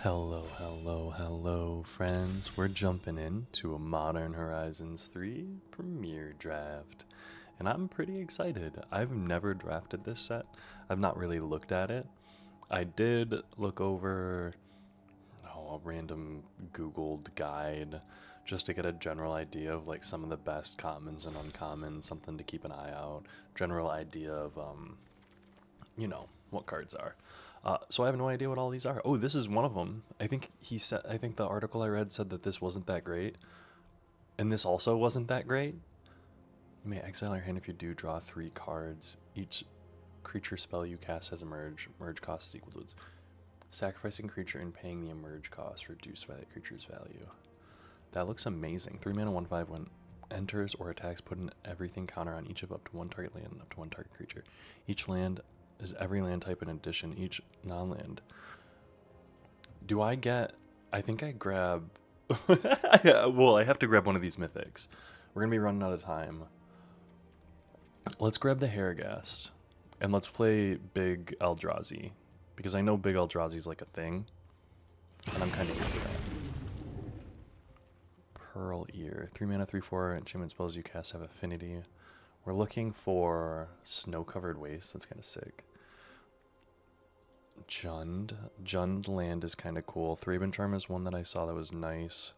Hello, friends. We're jumping into a Modern Horizons 3 Premiere Draft. And I'm pretty excited. I've never drafted this set. I've not really looked at it. I did look over a random Googled guide just to get a general idea of like some of the best commons and uncommons, something to keep an eye out, general idea of what cards are. So I have no idea what all these are. Oh, this is one of them. I think he said. I think the article I read said that this wasn't that great, and this also wasn't that great. You may exile your hand if you do draw 3 cards. Each creature spell you cast has a merge. Merge cost is equal to its sacrificing creature and paying the emerge cost reduced by that creature's value. That looks amazing. 3 mana, 1/5. When enters or attacks, put an everything counter on each of up to 1 target land and up to 1 target creature. Each land is every land type in addition, each non-land. Do I get... I think I grab... well, I have to grab one of these mythics. We're going to be running out of time. Let's grab the Harrogast. And let's play Big Eldrazi. Because I know Big Eldrazi is like a thing. And I'm kind of here for that. Pearl Ear. 3 mana, 3/4. Enchantment spells you cast have affinity. We're looking for Snow-Covered Waste. That's kind of sick. Jund land is kind of cool. Thraben Charm is one that I saw that was nice.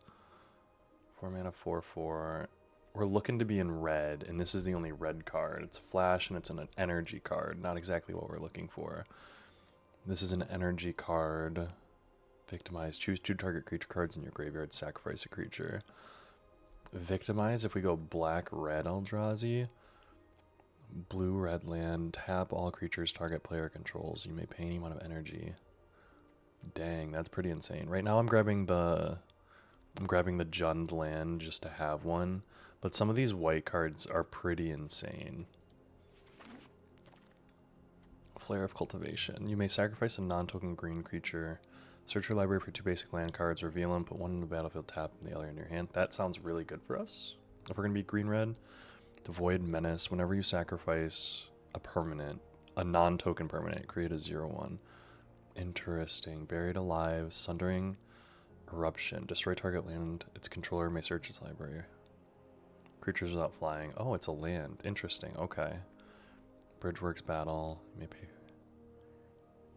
4 mana, 4/4. We're looking to be in red, and this is the only red card. It's flash, and it's an energy card. Not exactly what we're looking for. This is an energy card. Victimize. Choose 2 target creature cards in your graveyard. Sacrifice a creature. Victimize, if we go black-red Eldrazi. Blue-red land. Tap all creatures target player controls. You may pay any amount of energy. Dang, that's pretty insane. Right now I'm grabbing the Jund land just to have one. But some of these white cards are pretty insane. Flare of Cultivation. You may sacrifice a non-token green creature. Search your library for 2 basic land cards. Reveal them. Put one in the battlefield tapped and the other in your hand. That sounds really good for us. If we're going to be green-red. Devoid Menace. Whenever you sacrifice a permanent, a non-token permanent, create a 0/1. Interesting. Buried Alive. Sundering Eruption. Destroy target land. Its controller may search its library. Creatures without flying. Oh, it's a land. Interesting. Okay. Bridgeworks Battle. Maybe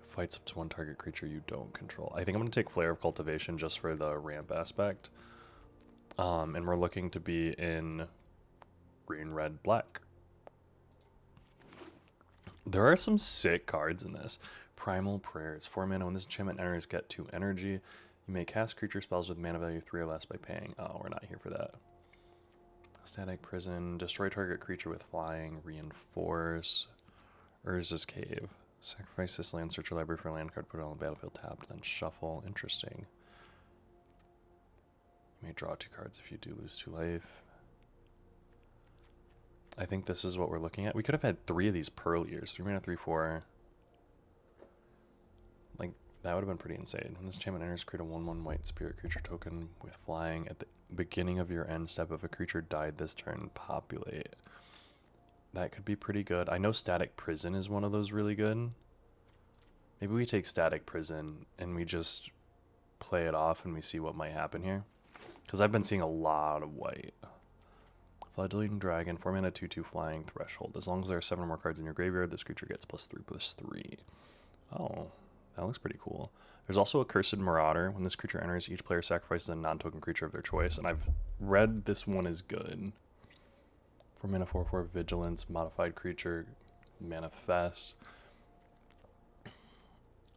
fights up to 1 target creature you don't control. I think I'm going to take Flare of Cultivation just for the ramp aspect. And we're looking to be in green, red, black. There are some sick cards in this. Primal Prayers. 4 mana. When this enchantment enters, get 2 energy. You may cast creature spells with mana value 3 or less by paying. Oh, we're not here for that. Static Prison. Destroy target creature with flying. Reinforce. Urza's Cave. Sacrifice this land. Search your library for a land card. Put it on the battlefield tapped. Then shuffle. Interesting. You may draw 2 cards if you do lose 2 life. I think this is what we're looking at. We could have had 3 of these Pearl Ears. 3 mana, 3/4. Like, that would have been pretty insane. When this enchantment enters, create a 1/1 white spirit creature token with flying. At the beginning of your end step, if a creature died this turn, populate. That could be pretty good. I know Static Prison is one of those really good. Maybe we take Static Prison and we just play it off and we see what might happen here. Because I've been seeing a lot of white. Fledgling Dragon, 4 mana, 2/2 flying, Threshold. As long as there are 7 or more cards in your graveyard, this creature gets +3/+3. Oh, that looks pretty cool. There's also a Cursed Marauder. When this creature enters, each player sacrifices a non-token creature of their choice. And I've read this one is good. 4 mana, 4/4 Vigilance, modified creature, Manifest.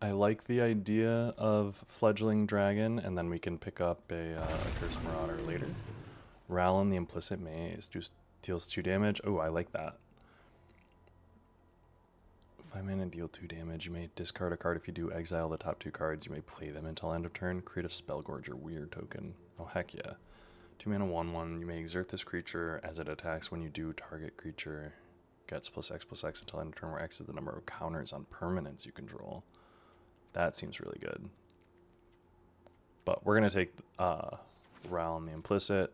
I like the idea of Fledgling Dragon, and then we can pick up a Cursed Marauder later. Rallin the Implicit Maze. Deals 2 damage. Oh, I like that. 5 mana, deal 2 damage. You may discard a card. If you do, exile the top 2 cards. You may play them until end of turn. Create a Spellgorger Weird token. Oh, heck yeah. 2 mana, 1/1. You may exert this creature as it attacks. When you do, target creature gets +X/+X until end of turn, where X is the number of counters on permanents you control. That seems really good. But we're going to take Rallin the Implicit.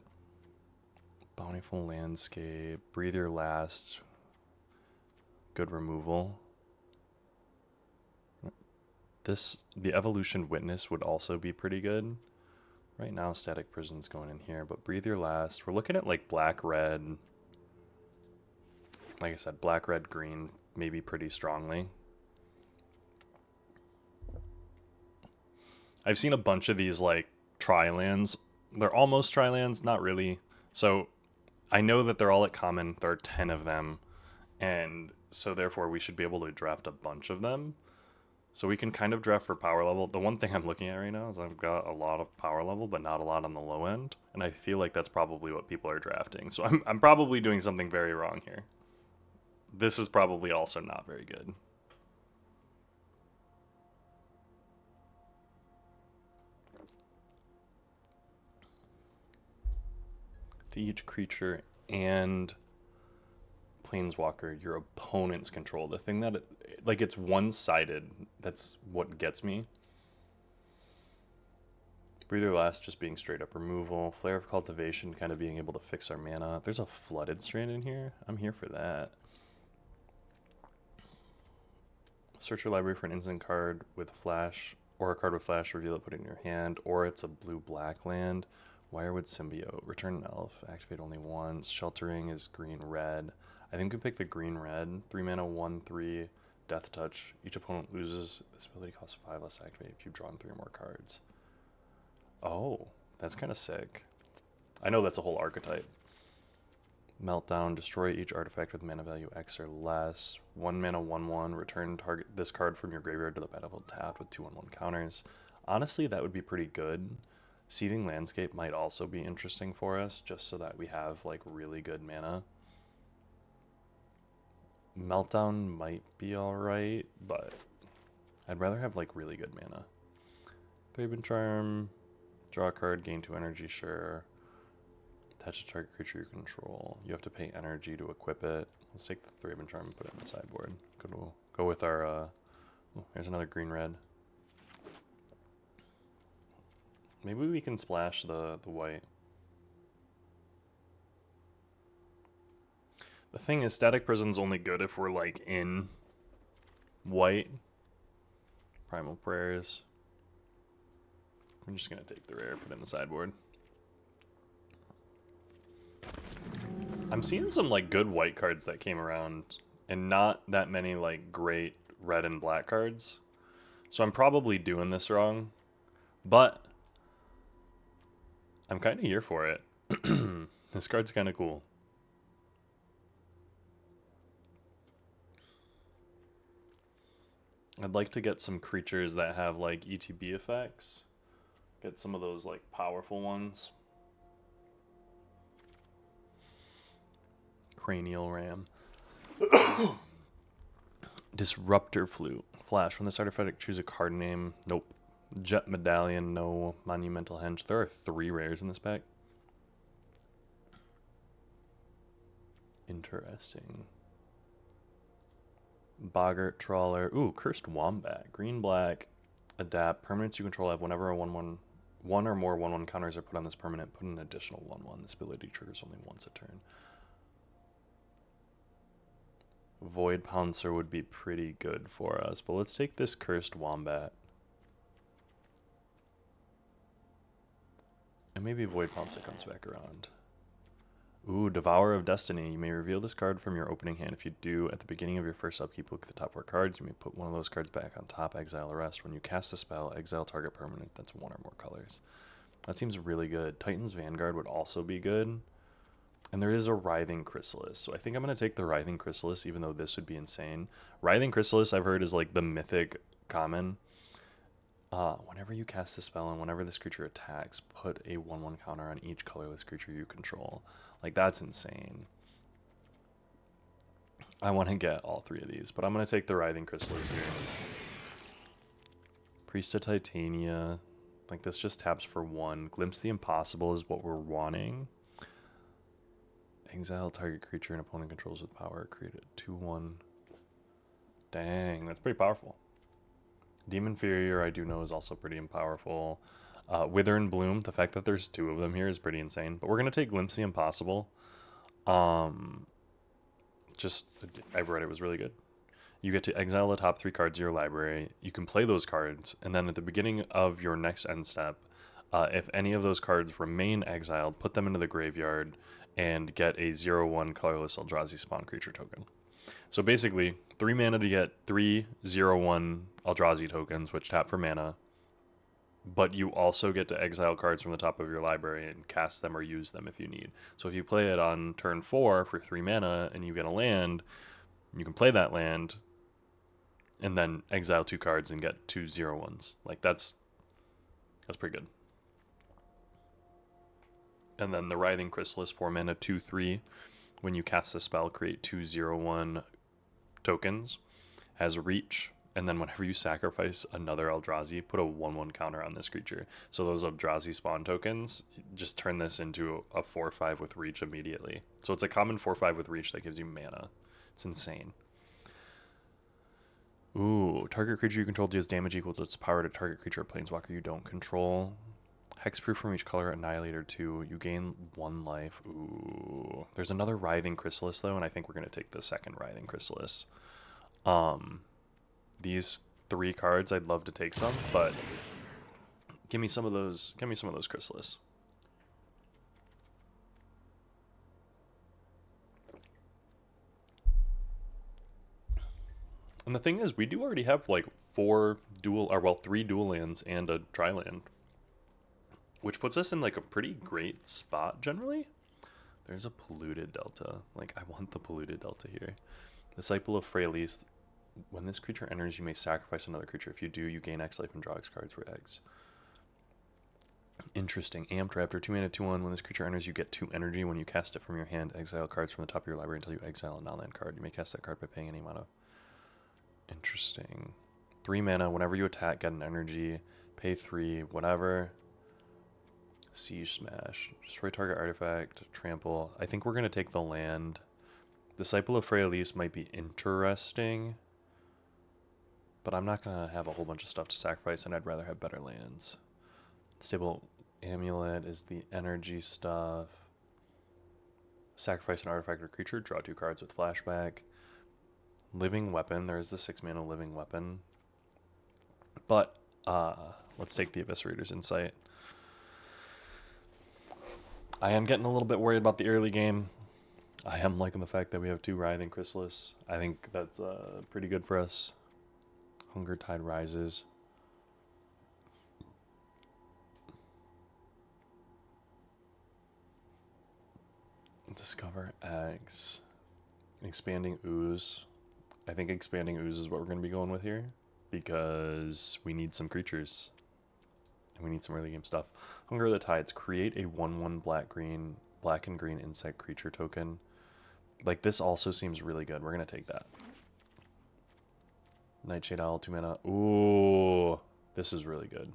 Bountiful Landscape. Breathe Your Last. Good removal. The Evolution Witness would also be pretty good. Right now, Static Prison's going in here, but Breathe Your Last. We're looking at like black, red. Like I said, black, red, green, maybe pretty strongly. I've seen a bunch of these like tri-lands. They're almost tri-lands, not really. So I know that they're all at common. There are 10 of them. And so therefore we should be able to draft a bunch of them. So we can kind of draft for power level. The one thing I'm looking at right now is I've got a lot of power level, but not a lot on the low end. And I feel like that's probably what people are drafting. So I'm probably doing something very wrong here. This is probably also not very good. To each creature and planeswalker your opponents control. The thing that like it's one-sided, that's what gets me. Breather Last just being straight up removal. Flare of Cultivation kind of being able to fix our mana. There's a Flooded Strand in here. I'm here for that. Search your library for an instant card with flash, or a card with flash, reveal it, put it in your hand, or it's a blue-black land. Wirewood Symbiote. Return an elf. Activate only once. Sheltering is green-red. I think we pick the green-red. 3 mana, 1/3. Death Touch. Each opponent loses. This ability costs 5 less to activate if you've drawn 3 or more cards. Oh, that's kind of sick. I know that's a whole archetype. Meltdown. Destroy each artifact with mana value X or less. 1 mana, 1/1. Return target this card from your graveyard to the battlefield tapped with 2/1 counters. Honestly, that would be pretty good. Seething Landscape might also be interesting for us, just so that we have like really good mana. Meltdown might be alright, but I'd rather have like really good mana. Thraben Charm, draw a card, gain 2 energy, sure. Attach a target creature you control. You have to pay energy to equip it. Let's take the Thraben Charm and put it in the sideboard. Go with our, oh, there's another green-red. Maybe we can splash the white. The thing is, Static Prison's only good if we're like in white. Primal Prayers. We're just gonna take the rare, put it in the sideboard. I'm seeing some like good white cards that came around, and not that many like great red and black cards. So I'm probably doing this wrong, but I'm kind of here for it. This card's kind of cool. I'd like to get some creatures that have like ETB effects. Get some of those like powerful ones. Cranial Ram. Disruptor Flute. Flash. When this artifact, choose a card name. Nope. Jet Medallion, no. Monumental Henge. There are 3 rares in this pack. Interesting. Boggart Trawler. Ooh, Cursed Wombat. Green, black. Adapt. Permanents you control have whenever a 1/1, 1 or more 1/1 counters are put on this permanent, put an additional 1/1. This ability triggers only once a turn. Void Pouncer would be pretty good for us, but let's take this Cursed Wombat. And maybe Void Pouncer comes back around. Ooh, Devourer of Destiny. You may reveal this card from your opening hand. If you do, at the beginning of your first upkeep, look at the top 4 cards. You may put one of those cards back on top, exile the rest. When you cast a spell, exile target permanent that's 1 or more colors. That seems really good. Titan's Vanguard would also be good. And there is a Writhing Chrysalis. So I think I'm going to take the Writhing Chrysalis, even though this would be insane. Writhing Chrysalis, I've heard, is like the mythic common. Whenever you cast the spell and whenever this creature attacks, put a 1/1 counter on each colorless creature you control. Like, that's insane. I want to get all 3 of these, but I'm going to take the Writhing Chrysalis here. Priest of Titania. Like, this just taps for 1. Glimpse the Impossible is what we're wanting. Exile target creature and opponent controls with power. Create a 2/1. Dang, that's pretty powerful. Demon Inferior, I do know, is also pretty powerful. Wither and Bloom, the fact that there's 2 of them here is pretty insane. But we're going to take Glimpse the Impossible. I've read it was really good. You get to exile the top 3 cards of your library. You can play those cards, and then at the beginning of your next end step, if any of those cards remain exiled, put them into the graveyard and get a 0/1 colorless Eldrazi spawn creature token. So basically, 3 mana to get 3 0/1 Eldrazi tokens, which tap for mana, but you also get to exile cards from the top of your library and cast them or use them if you need. So if you play it on turn 4 for 3 mana and you get a land, you can play that land and then exile 2 cards and get 2 0/1s. Like that's pretty good. And then the Writhing Chrysalis, 4 mana, 2/3. When you cast the spell, create 2 0/1 tokens, has reach, and then whenever you sacrifice another Eldrazi, put a 1/1 counter on this creature. So those Eldrazi spawn tokens, just turn this into a 4/5 with reach immediately. So it's a common 4/5 with reach that gives you mana. It's insane. Ooh, target creature you control deals damage equal to its power to target creature or planeswalker you don't control. Hexproof from each color, Annihilator 2. You gain 1 life. Ooh. There's another Writhing Chrysalis, though, and I think we're going to take the second Writhing Chrysalis. These 3 cards, I'd love to take some, but give me some of those Chrysalis. And the thing is, we do already have like 3 dual lands and a tri-land, which puts us in like a pretty great spot generally. There's a Polluted Delta. Like, I want the Polluted Delta here. Disciple of Freyalise. When this creature enters, you may sacrifice another creature. If you do, you gain X life and draw X cards for X. Interesting. Amped Raptor, 2 mana, 2/1. When this creature enters, you get 2 energy. When you cast it from your hand, exile cards from the top of your library until you exile a non-land card. You may cast that card by paying any mana. Interesting. 3 mana. Whenever you attack, get an energy. Pay 3, whatever. Siege Smash. Destroy target artifact. Trample. I think we're going to take the land. Disciple of Freyalise might be interesting, but I'm not going to have a whole bunch of stuff to sacrifice, and I'd rather have better lands. Stable Amulet is the energy stuff. Sacrifice an artifact or creature. Draw 2 cards with flashback. Living Weapon. There is the 6 mana Living Weapon. But let's take the Eviscerator's Insight. I am getting a little bit worried about the early game. I am liking the fact that we have 2 Writhing Chrysalis. I think that's pretty good for us. Hunger Tide Rises. Discover Eggs. Expanding Ooze. I think Expanding Ooze is what we're going to be going with here, because we need some creatures. And we need some early game stuff. Hunger of the Tides. Create a 1/1 black and green insect creature token. Like, this also seems really good. We're going to take that. Nightshade Owl, 2 mana. Ooh, this is really good.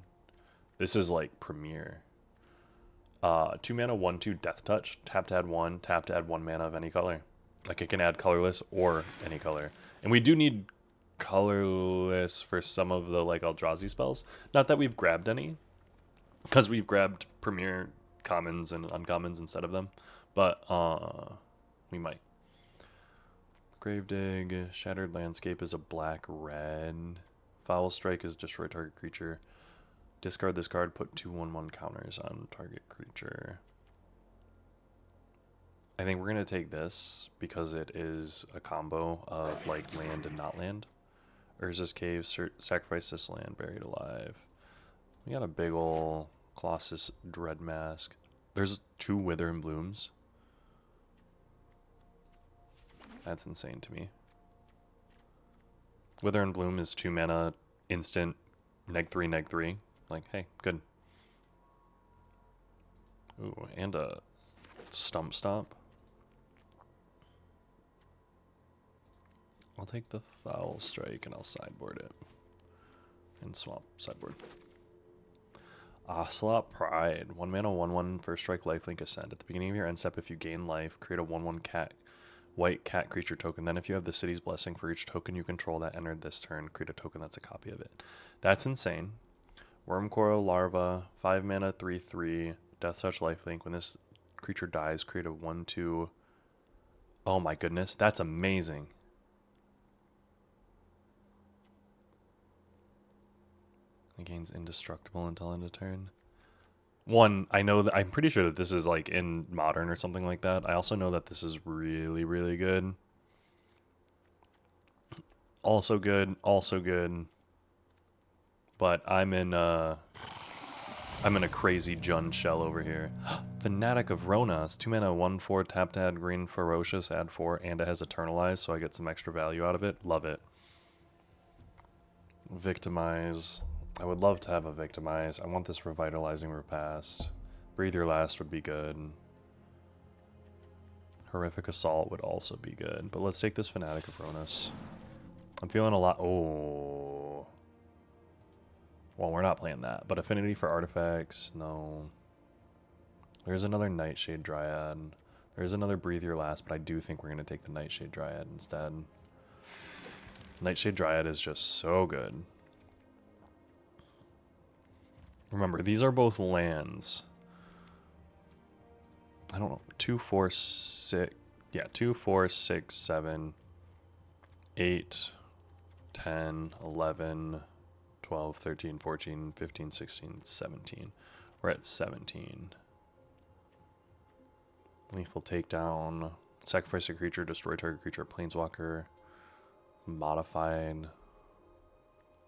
This is like premier. 2 mana, 1/2 Death Touch. Tap to add 1. Tap to add 1 mana of any color. Like, it can add colorless or any color. And we do need colorless for some of the like Eldrazi spells. Not that we've grabbed any, because we've grabbed premier commons and uncommons instead of them. But we might. Gravedig. Shattered Landscape is a black-red. Foul Strike is destroy target creature. Discard this card, put 2 1/1 counters on target creature. I think we're going to take this because it is a combo of like land and not land. Urza's Cave, sacrifice this land, buried alive. We got a big ol' Colossus Dread Mask. There's 2 Wither and Blooms. That's insane to me. Wither and Bloom is 2 mana, instant, -3/-3. Like, hey, good. Ooh, and a Stump Stomp. I'll take the Foul Strike and I'll sideboard it. And swap sideboard. Ocelot Pride. 1 mana, 1/1 first strike lifelink ascend. At the beginning of your end step, if you gain life, create a 1/1 white cat creature token. Then if you have the City's Blessing for each token you control that entered this turn, create a token that's a copy of it. That's insane. Wormcoil Larva, 5 mana, 3/3, Death Touch lifelink. When this creature dies, create a 1/2. Oh my goodness, that's amazing. It gains indestructible until end of turn. One, I know that I'm pretty sure that this is like in modern or something like that. I also know that this is really, really good. Also good, also good. But I'm in a crazy Jund shell over here. Fanatic of Ronas, 2 mana, 1/4, tap to add green ferocious, add 4, and it has Eternalize, so I get some extra value out of it. Love it. Victimize. I would love to have a Victimize. I want this Revitalizing Repast. Breathe Your Last would be good. Horrific Assault would also be good. But let's take this Fanatic of Ronas. I'm feeling a lot. Oh. Well, we're not playing that. But Affinity for Artifacts, no. There's another Nightshade Dryad. There's another Breathe Your Last, but I do think we're going to take the Nightshade Dryad instead. Nightshade Dryad is just so good. Remember, these are both lands. I don't know. 2, 4, 6. Yeah, 2, 4, 6, 7, 8, 10, 11, 12, 13, 14, 15, 16, 17. We're at 17. Lethal Takedown. Sacrifice a creature, destroy target creature, planeswalker. Modified.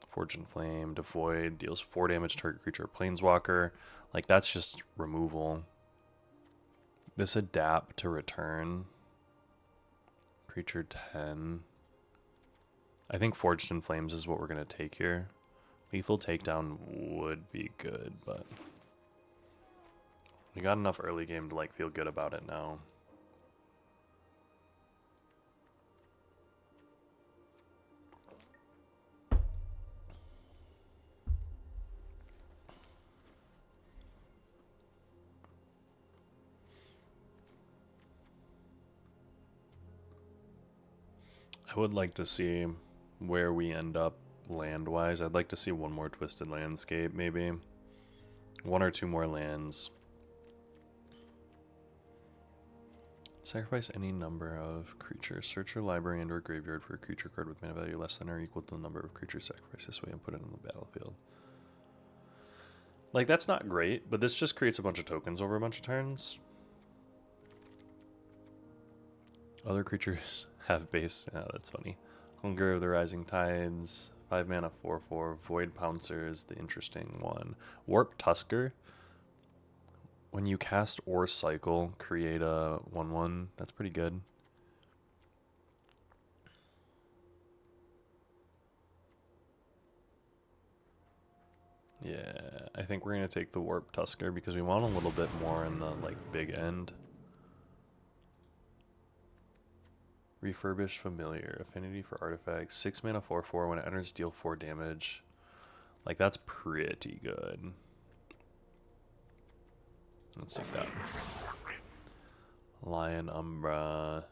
Fortune Flame, Devoid, deals 4 damage to target creature, planeswalker. Like, that's just removal. This Adapt to return. Creature 10. I think Forged in Flames is what we're going to take here. Lethal Takedown would be good, but we got enough early game to like feel good about it now. I would like to see where we end up land-wise. I'd like to see one more Twisted Landscape, maybe. 1 or 2 more lands. Sacrifice any number of creatures. Search your library and or graveyard for a creature card with mana value less than or equal to the number of creatures sacrificed this way and put it on the battlefield. Like, that's not great, but this just creates a bunch of tokens over a bunch of turns. Other creatures have base. Oh, that's funny. Hunger of the Rising Tides. 5 mana, 4/4. Void Pouncer is the interesting one. Warp Tusker. When you cast or cycle, create a 1/1. That's pretty good. Yeah, I think we're going to take the Warp Tusker because we want a little bit more in the like big end. Refurbished Familiar. Affinity for Artifacts. 6 mana, 4/4. When it enters, deal 4 damage. Like, that's pretty good. Let's take that. Lion Umbra.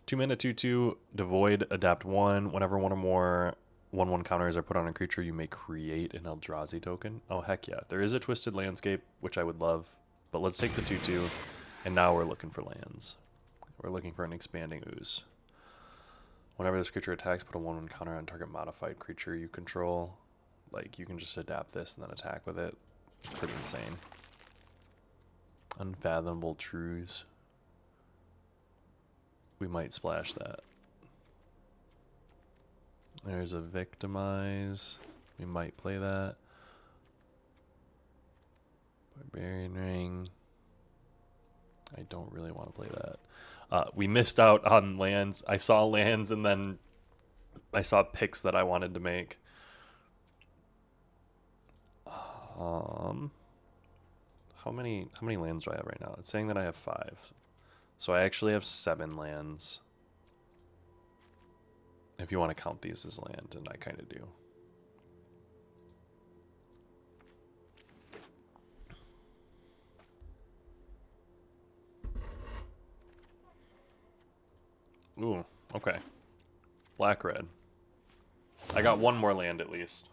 2 mana, 2/2. Devoid, adapt 1. Whenever one or more 1/1 counters are put on a creature, you may create an Eldrazi token. Oh, heck yeah. There is a Twisted Landscape, which I would love. But let's take the 2/2. And now we're looking for lands. We're looking for an Expanding Ooze. Whenever this creature attacks, put a 1/1 counter on target modified creature you control. Like, you can just adapt this and then attack with it. It's pretty insane. Unfathomable Truths. We might splash that. There's a Victimize. We might play that. Barbarian Ring. I don't really want to play that. We missed out on lands. I saw lands and then I saw picks that I wanted to make. How many lands do I have right now? It's saying that I have 5. So I actually have 7 lands. If you want to count these as land, and I kind of do. Ooh, okay. Black, red. I got 1 more land at least.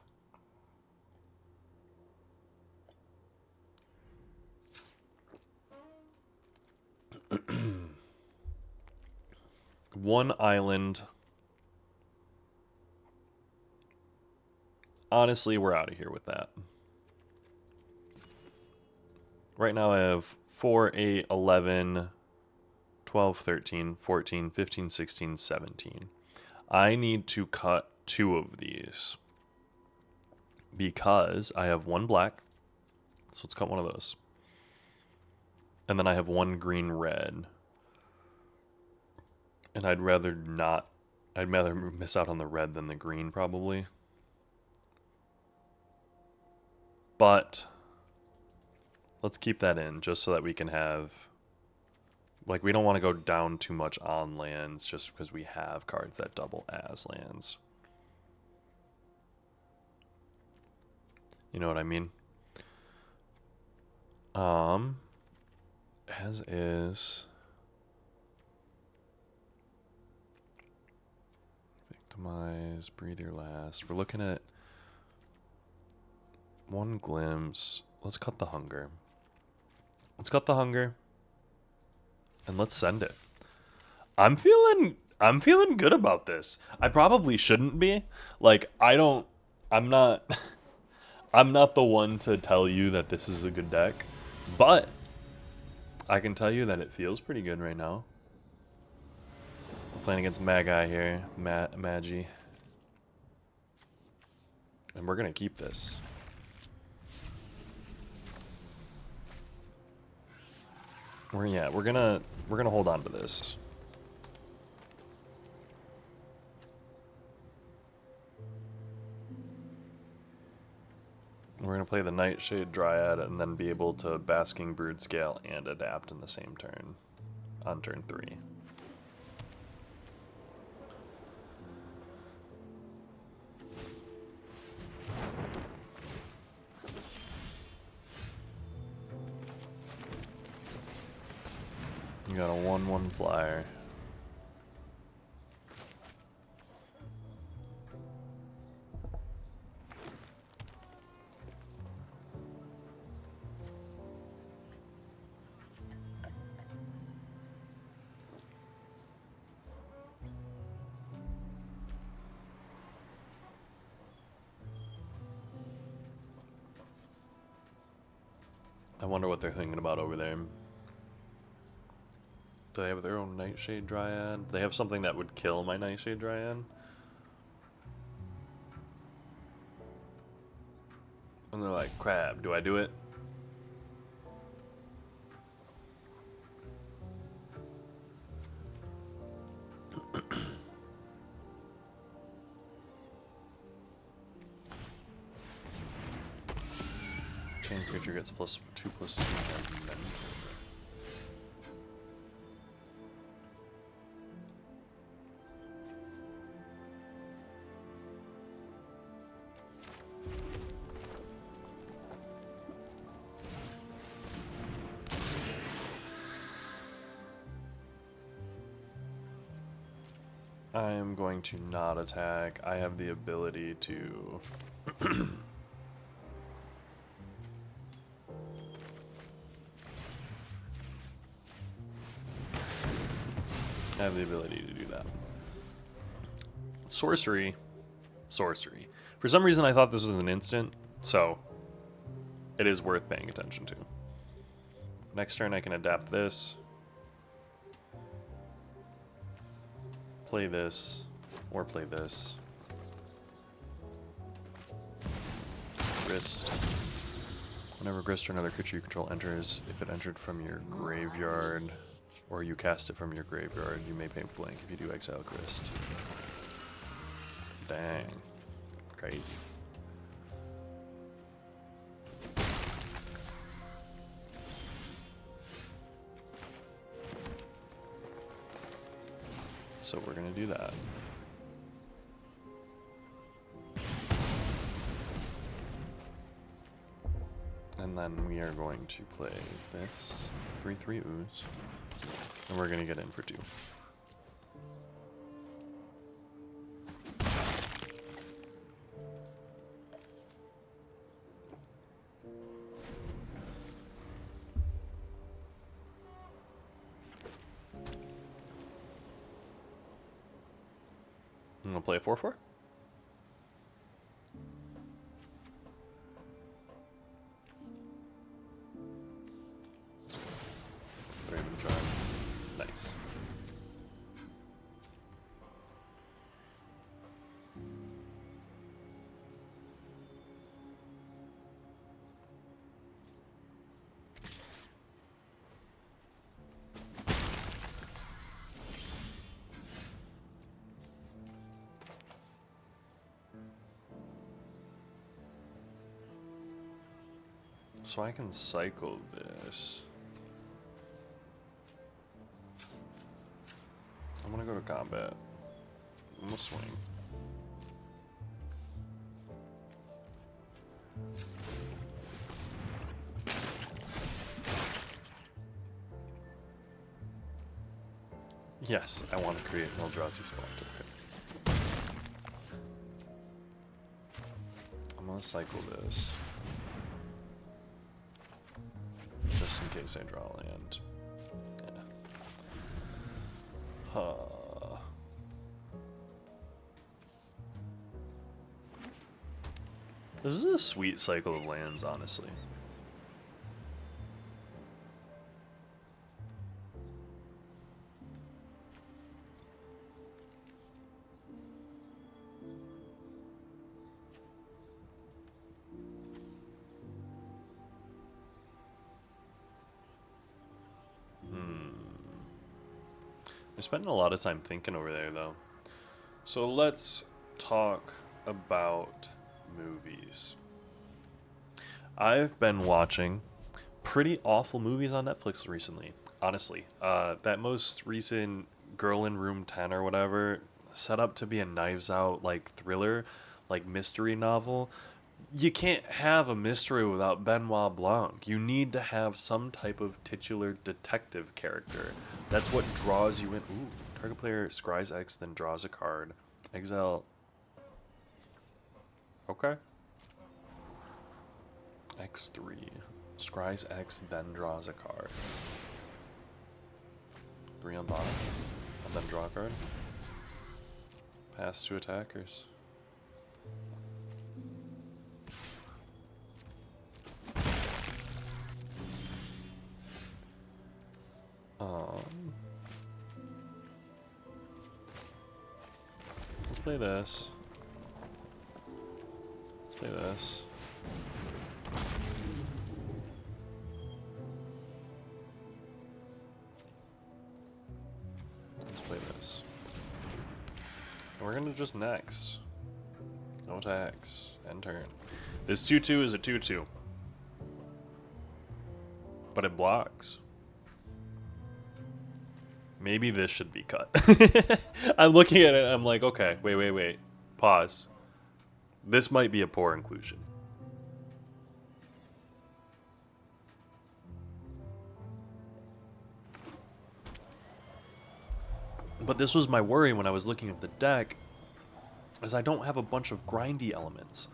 One island honestly, we're out of here with that. Right now I have 4, 8, 11, 12, 13, 14, 15, 16, 17. I need to cut 2 of these because I have 1 black. So let's cut one of those. And then I have 1 green red. And I'd rather not. I'd rather miss out on the red than the green, probably. But let's keep that in just so that we can have. Like, we don't want to go down too much on lands just because we have cards that double as lands. You know what I mean? As is. Victimize, breathe your last. We're looking at 1 glimpse. Let's cut the hunger. Let's cut the hunger. And let's send it. I'm feeling good about this. I probably shouldn't be. Like, I'm not I'm not the one to tell you that this is a good deck, but I can tell you that it feels pretty good right now. We're playing against Magi here, Magi. And we're gonna keep this. We're gonna hold on to this. We're gonna play the Nightshade Dryad and then be able to Basking Brood Scale and adapt in the same turn, on turn 3. You got a 1/1 flyer. I wonder what they're thinking about over there. Do they have their own Nightshade Dryad? They have something that would kill my Nightshade Dryad? And they're like, crap, do I do it? Chain creature gets +2/+2 and mentor. I am going to not attack. I have the ability to... I have the ability to do that. Sorcery. Sorcery. For some reason I thought this was an instant, so it is worth paying attention to. Next turn I can adapt this. Play this, or play this. Grist. Whenever Grist or another creature you control enters, if it entered from your graveyard, or you cast it from your graveyard, you may pay blank. If you do, exile Grist. Dang. Crazy. So we're going to do that. And then we are going to play this 3/3 ooze. And we're going to get in for 2. I'm going to play a 4/4. Nice. So I can cycle this. I'm gonna go to combat. I'm gonna swing. Yes, I want to create an Eldrazi spawn token. I'm gonna cycle this. Just in case I draw land. Yeah. This is a sweet cycle of lands, honestly. You're spending a lot of time thinking over there, though. So let's talk about movies. I've been watching pretty awful movies on Netflix recently, honestly. That most recent Girl in Room 10 or whatever, set up to be a Knives Out, like, thriller, like, mystery novel. You can't have a mystery without Benoit Blanc. You need to have some type of titular detective character. That's what draws you in. Ooh, target player scries X, then draws a card. Exile. Okay. X3. Scries X, then draws a card. 3 on bottom. And then draw a card. Pass to attackers. Let's play this. Let's play this. Let's play this. And we're gonna just next. No attacks. End turn. This 2/2 is a 2/2. But it blocks. Maybe this should be cut. I'm looking at it, I'm like, okay, wait. Pause. This might be a poor inclusion. But this was my worry when I was looking at the deck, is I don't have a bunch of grindy elements.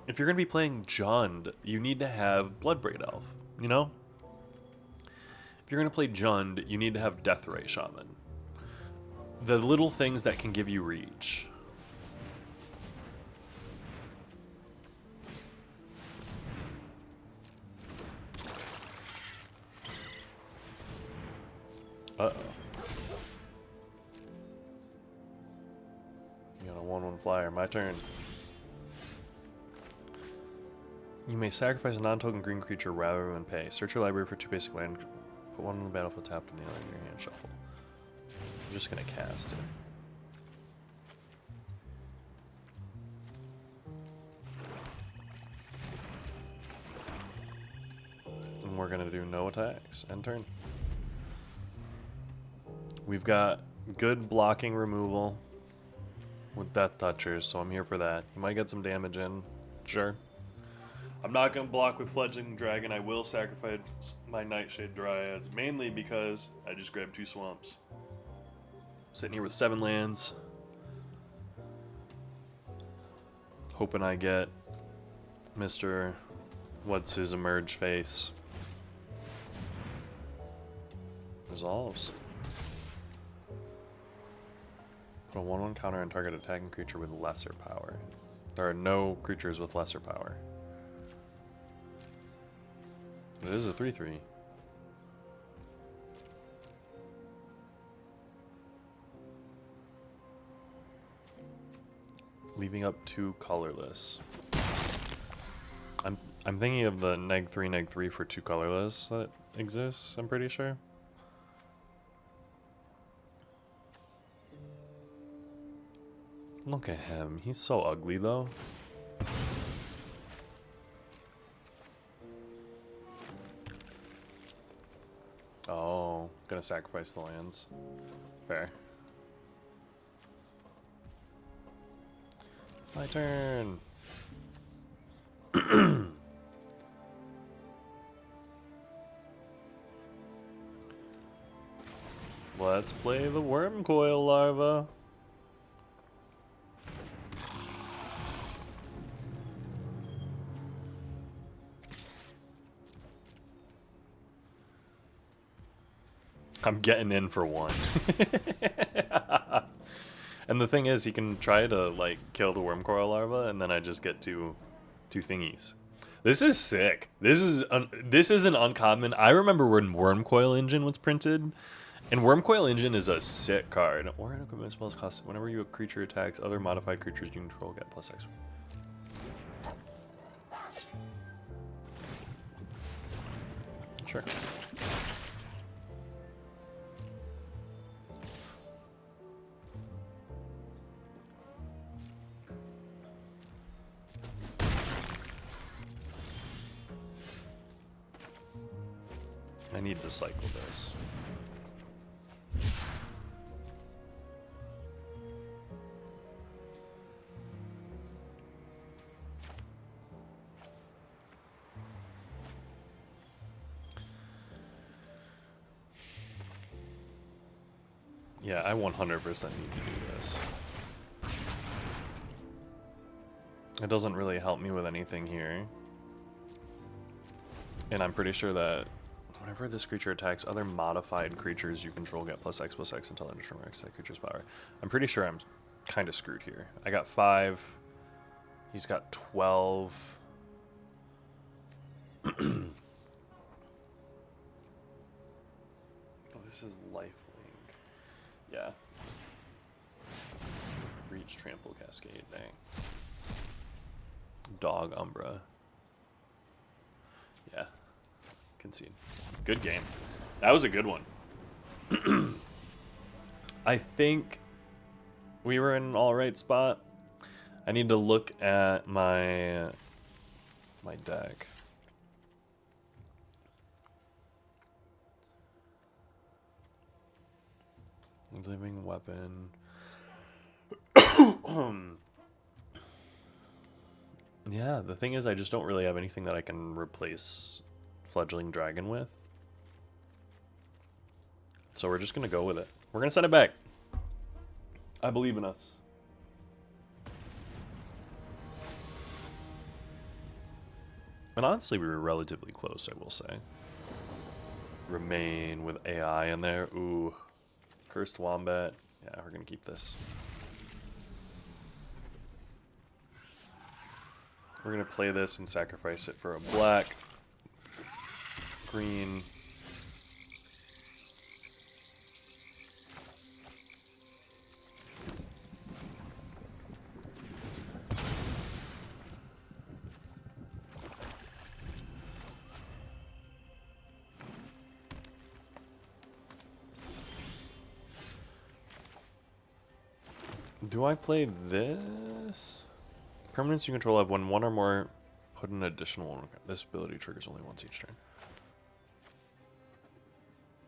If you're going to be playing Jund, you need to have Bloodbraid Elf, you know? If you're going to play Jund, you need to have Deathray Shaman. The little things that can give you reach. Uh-oh. You got a 1/1 flyer. My turn. You may sacrifice a non-token green creature rather than pay. Search your library for 2 basic land. Put 1 on the battlefield tapped and the other in your hand. Shuffle. I'm just going to cast it. And we're going to do no attacks. End turn. We've got good blocking removal with Death Touchers, so I'm here for that. You might get some damage in. Sure. I'm not going to block with Fledgling Dragon. I will sacrifice my Nightshade Dryads, mainly because I just grabbed 2 swamps. Sitting here with 7 lands. Hoping I get Mr. What's his emerge face. Resolves. Put a 1/1 counter on target attacking creature with lesser power. There are no creatures with lesser power. It is a 3/3. Leaving up 2 colorless. I'm thinking of the neg 3 for 2 colorless that exists, I'm pretty sure. Look at him. He's so ugly though. Oh, gonna sacrifice the lands. Fair. My turn. Let's play the worm coil larva. I'm getting in for one. And the thing is, he can try to like kill the worm coil larva, and then I just get two thingies. This is sick. This is an uncommon. I remember when Worm Coil Engine was printed, and Worm Coil Engine is a sick card. Or an equipment spells cost whenever a creature attacks other modified creatures you control get +X. Sure. I need to cycle this. Yeah, I 100% need to do this. It doesn't really help me with anything here. And I'm pretty sure that whenever this creature attacks other modified creatures you control get +X/+X until end of turn X that creature's power. I'm pretty sure I'm kind of screwed here. I got 5. He's got 12. Oh, this is lifelink. Yeah. Reach, trample, cascade, dang. Dog Umbra. Yeah. Concede. Good game. That was a good one. I think we were in an alright spot. I need to look at my deck. Living weapon. Yeah, the thing is I just don't really have anything that I can replace Fledgling Dragon with. So we're just going to go with it. We're going to send it back. I believe in us. And honestly, we were relatively close, I will say. Remain with AI in there. Ooh. Cursed Wombat. Yeah, we're going to keep this. We're going to play this and sacrifice it for a black, green. Do I play this? Permanents you control have when one or more put an additional one. This ability triggers only once each turn.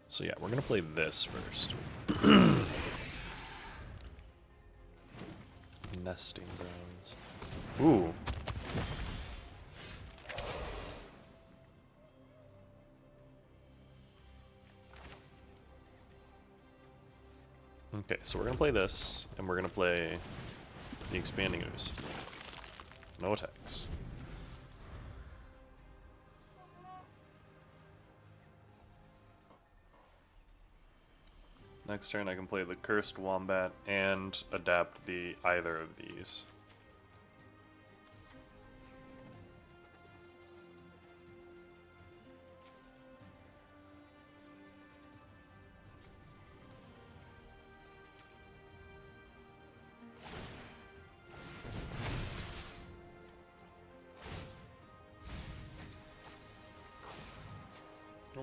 So yeah, we're going to play this first. Nesting Grounds. Ooh. Okay, so we're going to play this, and we're going to play the Expanding Ooze. No attacks. Next turn I can play the Cursed Wombat and adapt the either of these.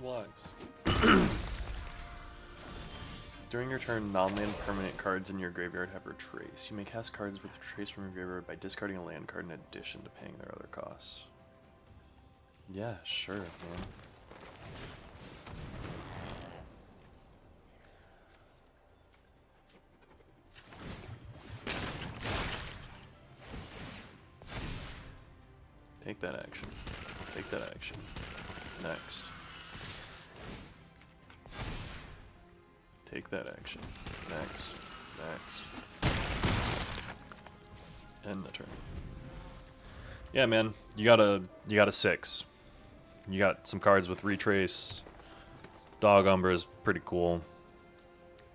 Relax. During your turn, non-land permanent cards in your graveyard have retrace. You may cast cards with retrace from your graveyard by discarding a land card in addition to paying their other costs. Yeah, sure, man. Take that action. Take that action. Next. Take that action. Next. Next. End the turn. Yeah, man. You got a 6. You got some cards with retrace. Dog Umber is pretty cool.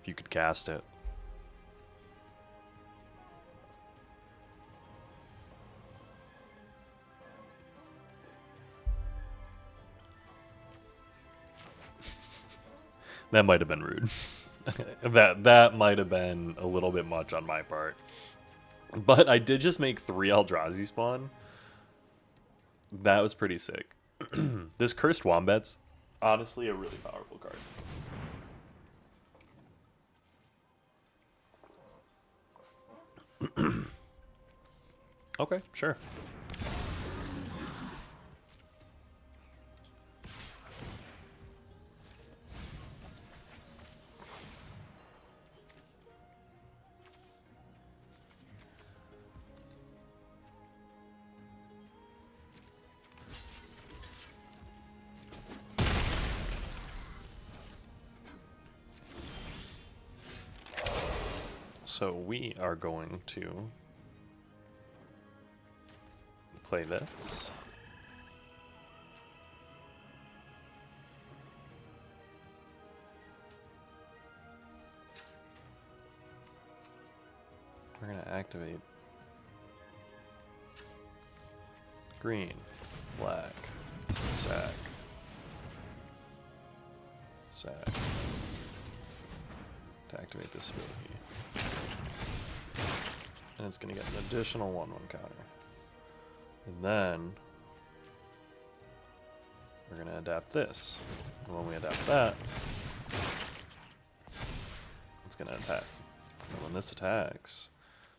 If you could cast it. That might have been rude. that might have been a little bit much on my part. But I did just make 3 Eldrazi spawn. That was pretty sick. This Cursed Wombat's honestly a really powerful card. Okay, sure. So we are going to play this. We're going to activate green, black, sack, sack, to activate this ability. And it's going to get an additional 1/1 counter. And then we're going to adapt this. And when we adapt that, it's going to attack. And when this attacks,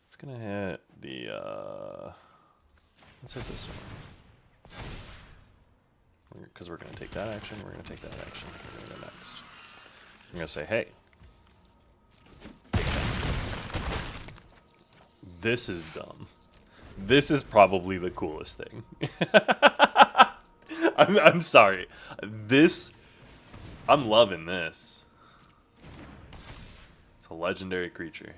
it's going to hit the, let's hit this one. Because we're going to take that action, we're going to take that action, we're going to go next. We're going to say, hey. This is dumb. This is probably the coolest thing. I'm sorry. I'm loving this. It's a legendary creature.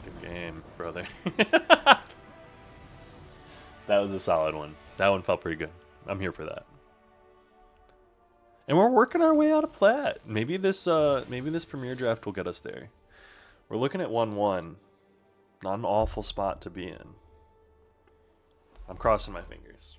Good game, brother. That was a solid one. That one felt pretty good. I'm here for that. And we're working our way out of plat. Maybe this premier draft will get us there. We're looking at 1/1. Not an awful spot to be in. I'm crossing my fingers.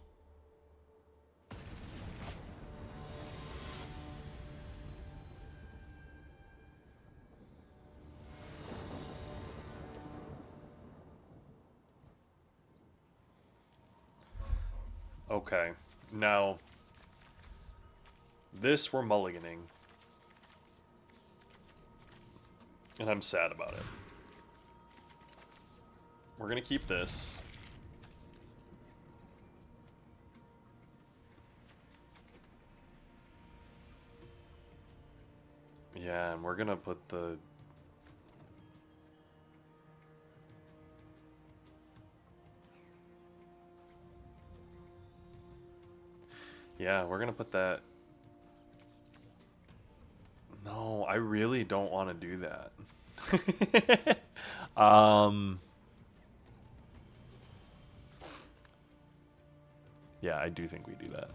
Okay, now this we're mulliganing, and I'm sad about it. We're gonna keep this. Yeah, and we're gonna put the... Yeah, we're gonna put that... No, I really don't want to do that. Yeah, I do think we do that.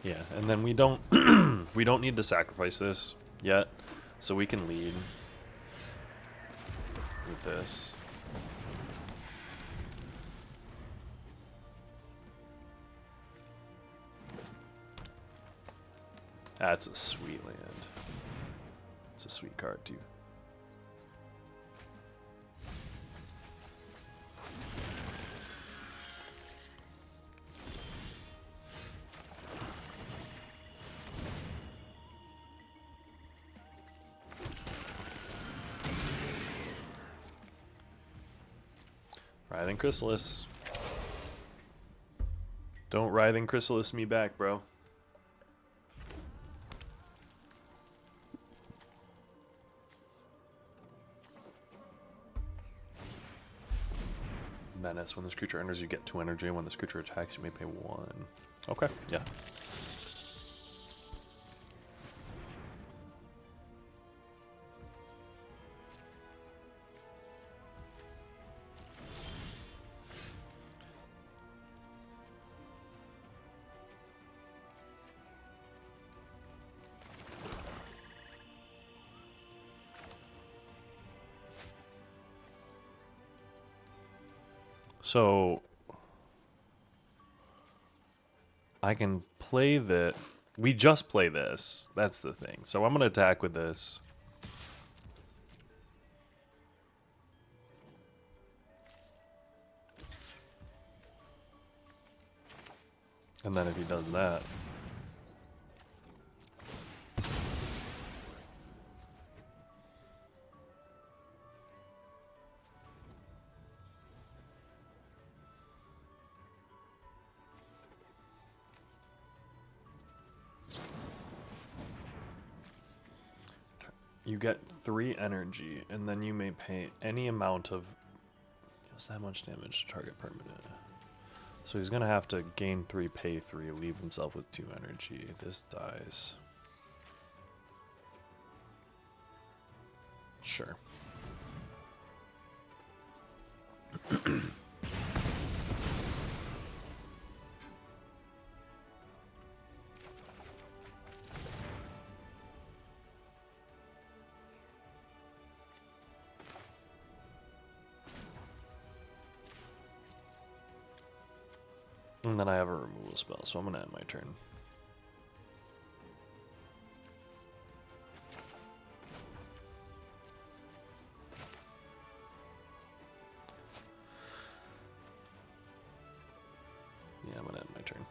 Yeah, and then we don't we don't need to sacrifice this yet, so we can lead with this. That's a sweet land. It's a sweet card too. Writhing Chrysalis. Don't Writhing Chrysalis me back, bro. Menace. When this creature enters, you get 2 energy. When this creature attacks, you may pay 1. Okay, yeah. So I can play that. We just play this. That's the thing. So I'm going to attack with this. And then if he does that. You get 3 energy, and then you may pay any amount of... Just that much damage to target permanent. So he's going to have to gain 3, pay 3, leave himself with 2 energy. This dies. Sure. And then I have a removal spell, so I'm going to end my turn. Yeah, I'm going to end my turn.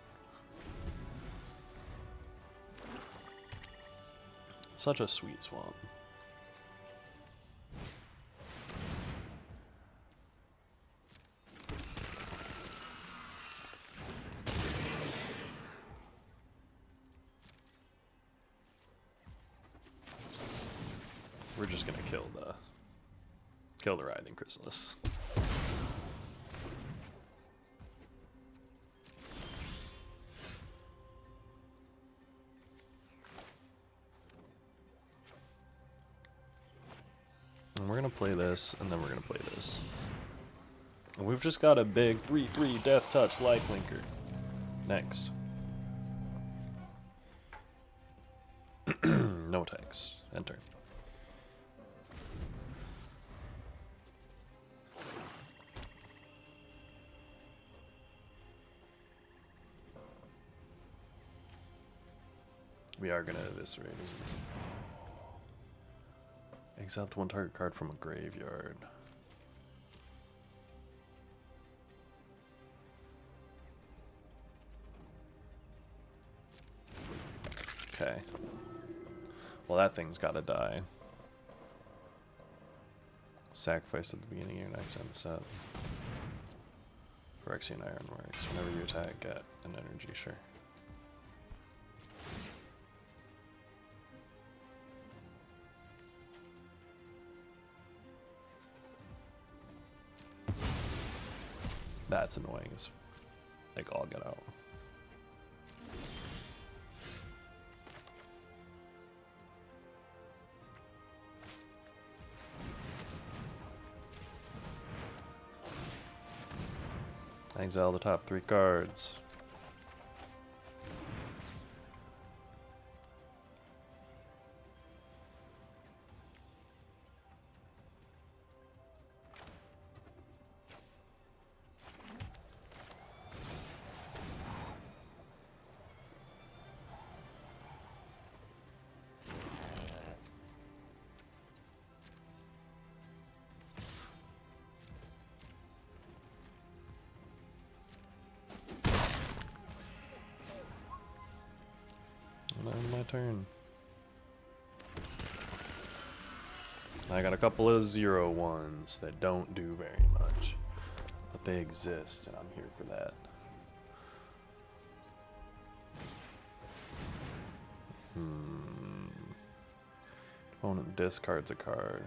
Such a sweet swamp. We're just gonna kill the Writhing Chrysalis. And we're gonna play this, and then we're gonna play this. And we've just got a big 3/3 Death Touch Lifelinker. Next. No text. Enter. We are gonna eviscerate, isn't it? Exile one target card from a graveyard. Okay. Well, that thing's gotta die. Sacrifice at the beginning of your next end step. Phyrexian Ironworks. Whenever you attack, get an energy, sure. That's annoying as like all get out. Exile the top 3 cards. And end my turn. I got a couple of 0/1s that don't do very much, but they exist, and I'm here for that. Opponent discards a card.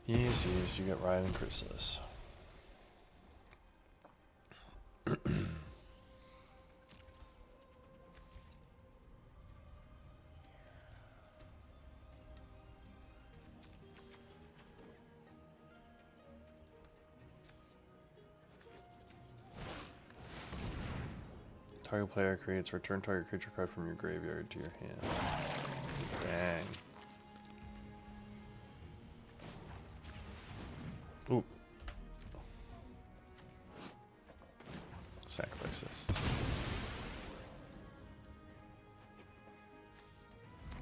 Yes, you get Writhing Chrysalis. Target player creates return target creature card from your graveyard to your hand. Dang. Ooh. Sacrifice this.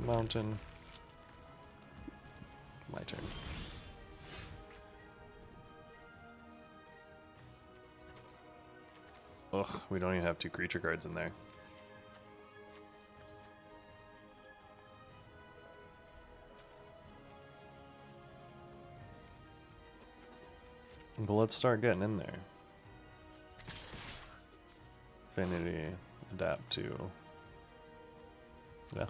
Mountain. My turn. Ugh, we don't even have 2 creature cards in there. But let's start getting in there. Affinity, adapt to. Yeah.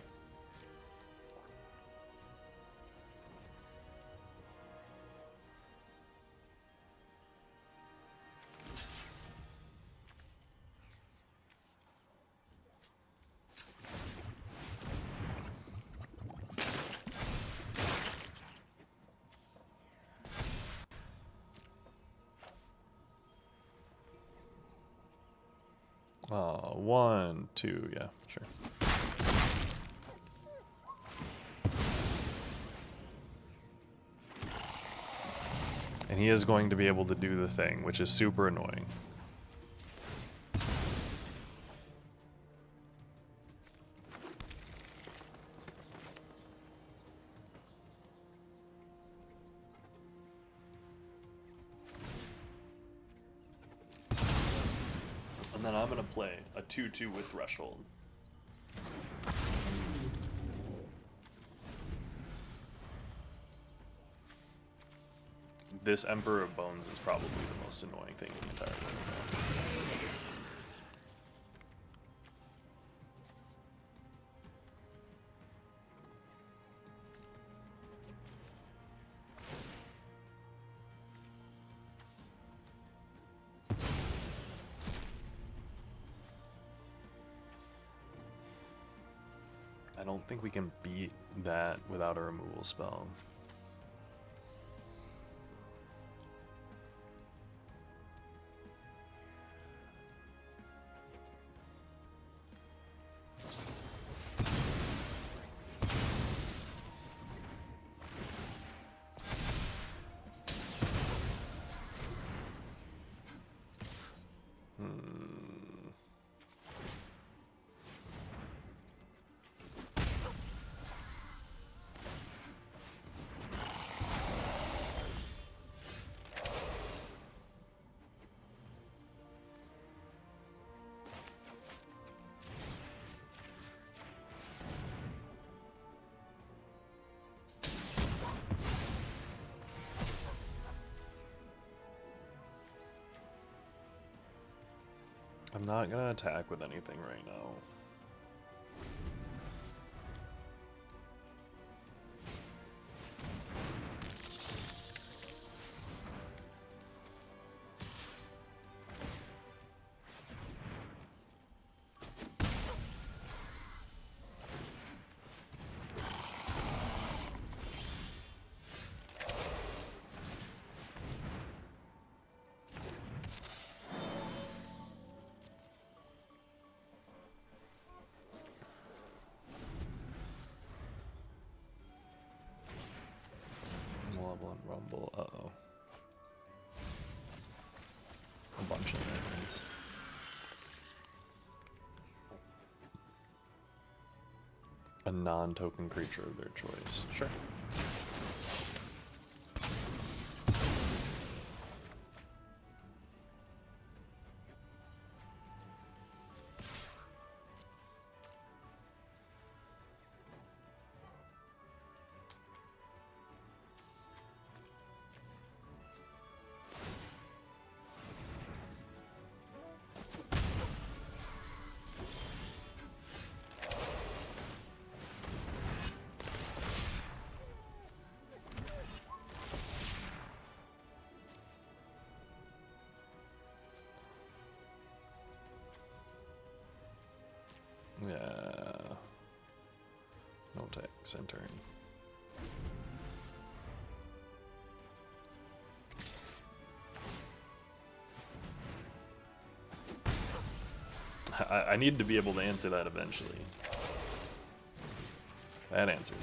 One, two, yeah, sure. And he is going to be able to do the thing, which is super annoying. And then I'm going to play a 2/2 with Threshold. This Emperor of Bones is probably the most annoying thing in the entire game. I don't think we can beat that without a removal spell. I'm not gonna attack with anything right now. Rumble, uh-oh. A bunch of minions. a non-token creature of their choice. Sure. Yeah. No tax, entering. I need to be able to answer that eventually. That answers it.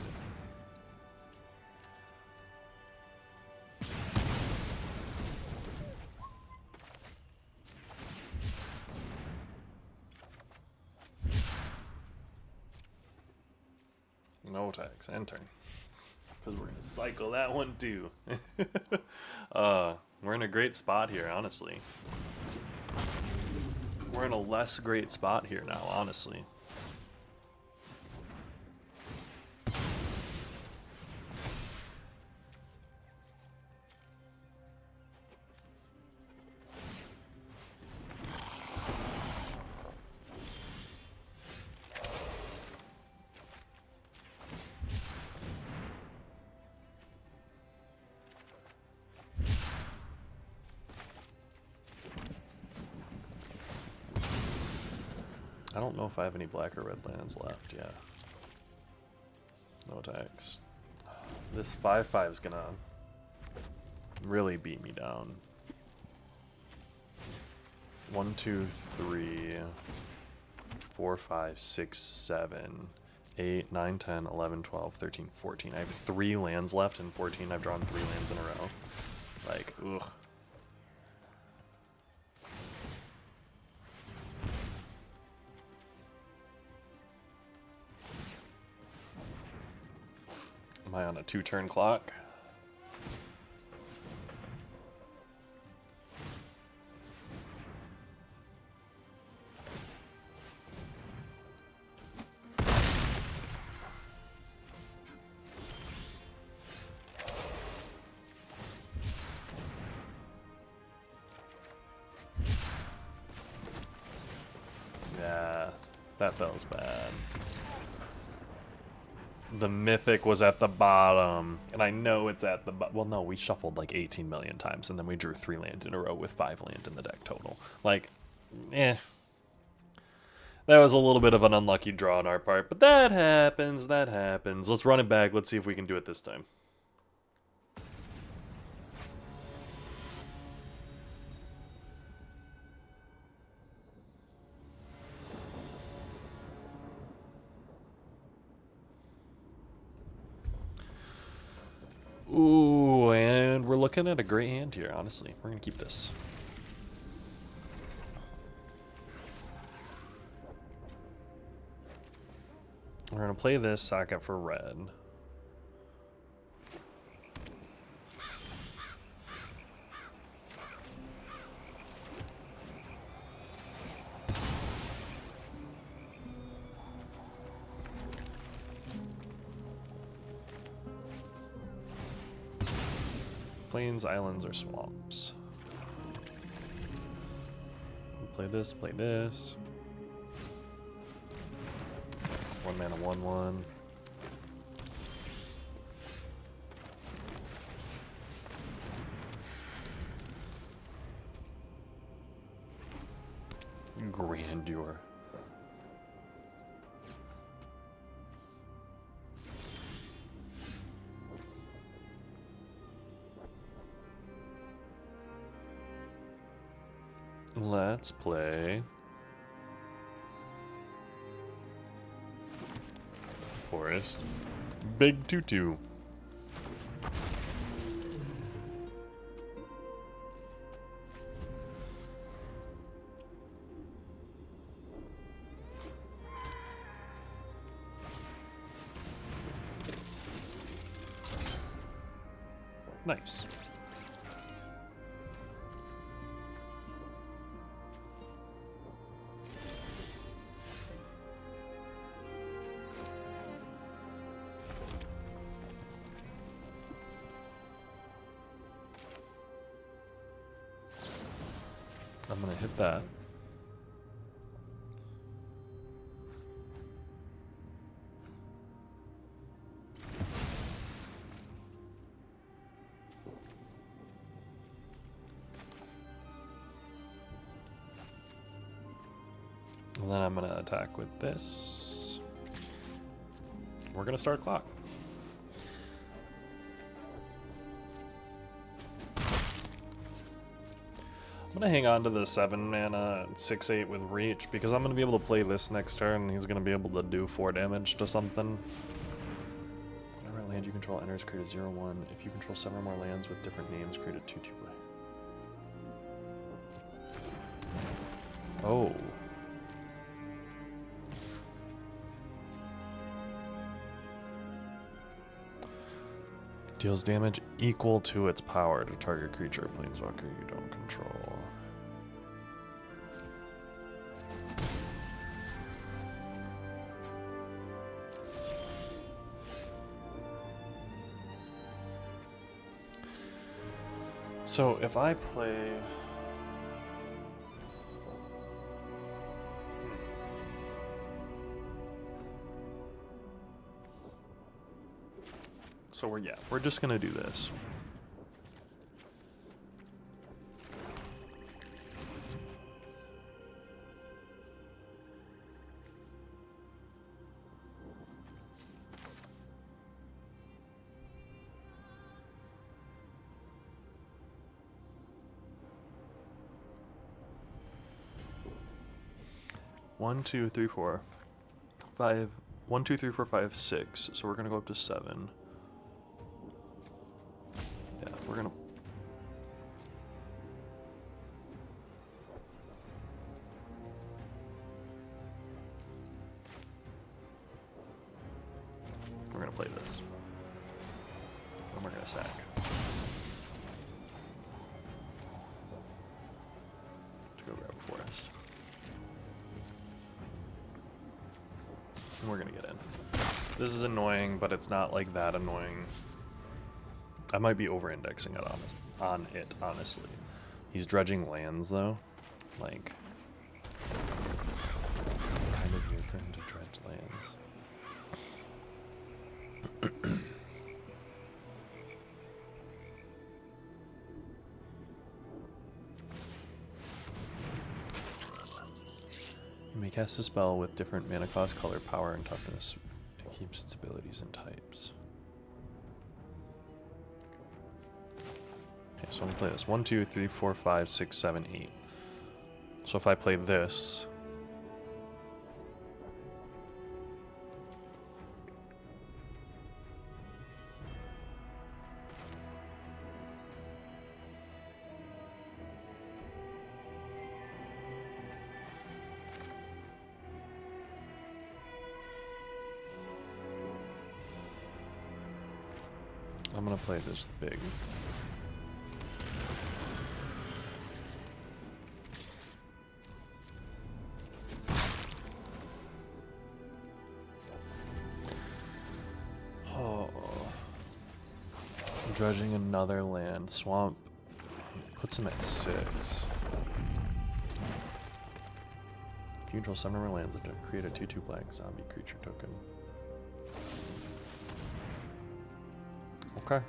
No tax, enter. Because we're going to cycle that one too. We're in a great spot here, honestly. We're in a less great spot here now, honestly. I don't know if I have any black or red lands left, yeah. No attacks. This 5/5 is gonna really beat me down. 1, 2, 3, 4, 5, 6, 7, 8, 9, 10, 11, 12, 13, 14. I have 3 lands left, and 14 I've drawn 3 lands in a row. Like, ugh. Am I on a 2-turn clock? Yeah, that feels bad. The mythic was at the bottom, and I know it's at the well, no, we shuffled like 18 million times, and then we drew 3 land in a row with 5 land in the deck total. Like, eh. That was a little bit of an unlucky draw on our part, but that happens, that happens. Let's run it back, let's see if we can do it this time. Ooh, and we're looking at a great hand here, honestly. We're going to keep this. We're going to play this socket for red. Plains, islands, or swamps. Play this, play this. 1 mana, 1/1. Grandeur. Let's play Forest. Big 2/2. Nice. I'm gonna hit that. And then I'm gonna attack with this. We're gonna start clock. I'm gonna hang on to the 7 mana 6/8 with reach because I'm gonna be able to play this next turn and he's gonna be able to do 4 damage to something. Whenever a land you control enters, create a 0/1. If you control 7 or more lands with different names, create a 2/2 play. Oh. Deals damage equal to its power to target creature or planeswalker you don't control. So if I play... So we're just gonna do this. One, two, three, four, five. 1, 2, 3, 4, 5, 6. So we're gonna go up to 7. Yeah, we're gonna. We're gonna play this. And we're gonna sack. To go grab a forest. And we're gonna get in. This is annoying, but it's not like that annoying. I might be over-indexing it on it, honestly. He's dredging lands, though. Like, kind of weird for him to dredge lands. You may cast a spell with different mana cost, color, power, and toughness. It keeps its abilities and types. Okay, so I'm gonna play this. 1, 2, 3, 4, 5, 6, 7, 8. So if I play this, I'm gonna play this big. Oh. Dredging another land. Swamp puts him at 6. If you control 7 or more lands, create a 2/2 black zombie creature token. Okay.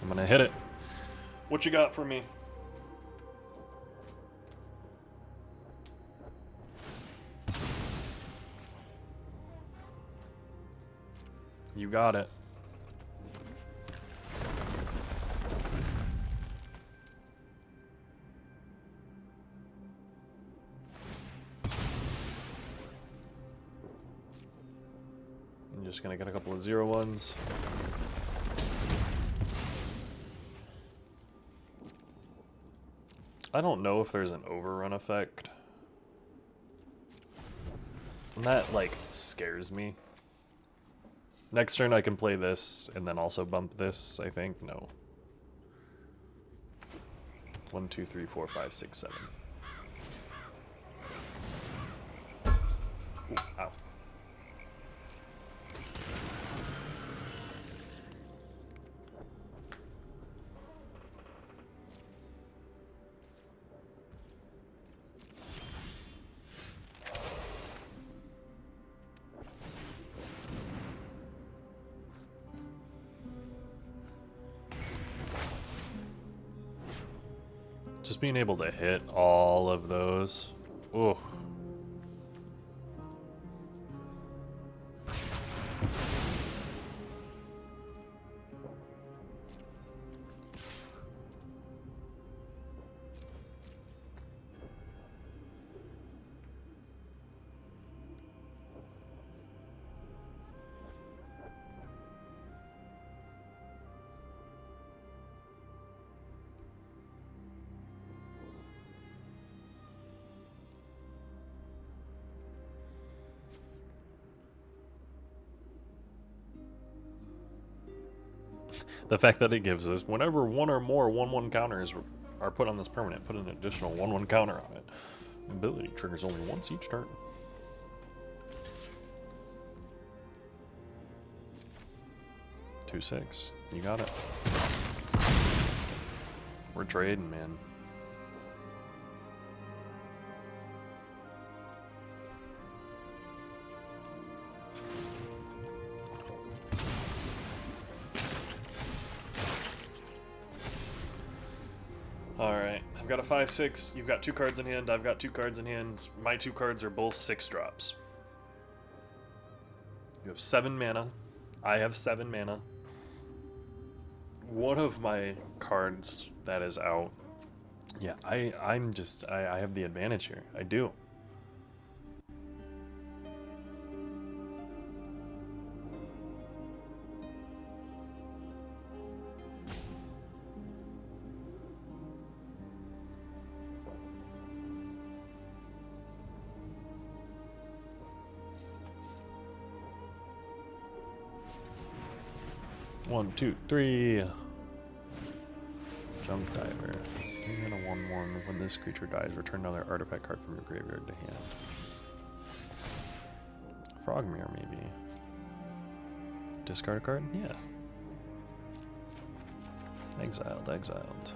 I'm gonna hit it. What you got for me? You got it. I'm just gonna get a couple of 0-1s. I don't know if there's an overrun effect. And that, like, scares me. Next turn I can play this, and then also bump this, I think. No. 1, 2, 3, 4, 5, 6, 7. Ooh, ow. Just being able to hit all of those. Ooh. The fact that it gives us whenever one or more 1/1 counters are put on this permanent, put an additional 1/1 counter on it. Ability triggers only once each turn. Two, 6. You got it. We're trading, man. Alright, I've got a 5/6. You've got 2 cards in hand. I've got 2 cards in hand. My 2 cards are both 6 drops. You have 7 mana. I have 7 mana. One of my cards that is out. Yeah, I have the advantage here. I do. One, 2, 3. Junk Diver. You get a 1/1. When this creature dies, return another artifact card from your graveyard to hand. Frogmere, maybe. Discard a card? Yeah. Exiled, exiled.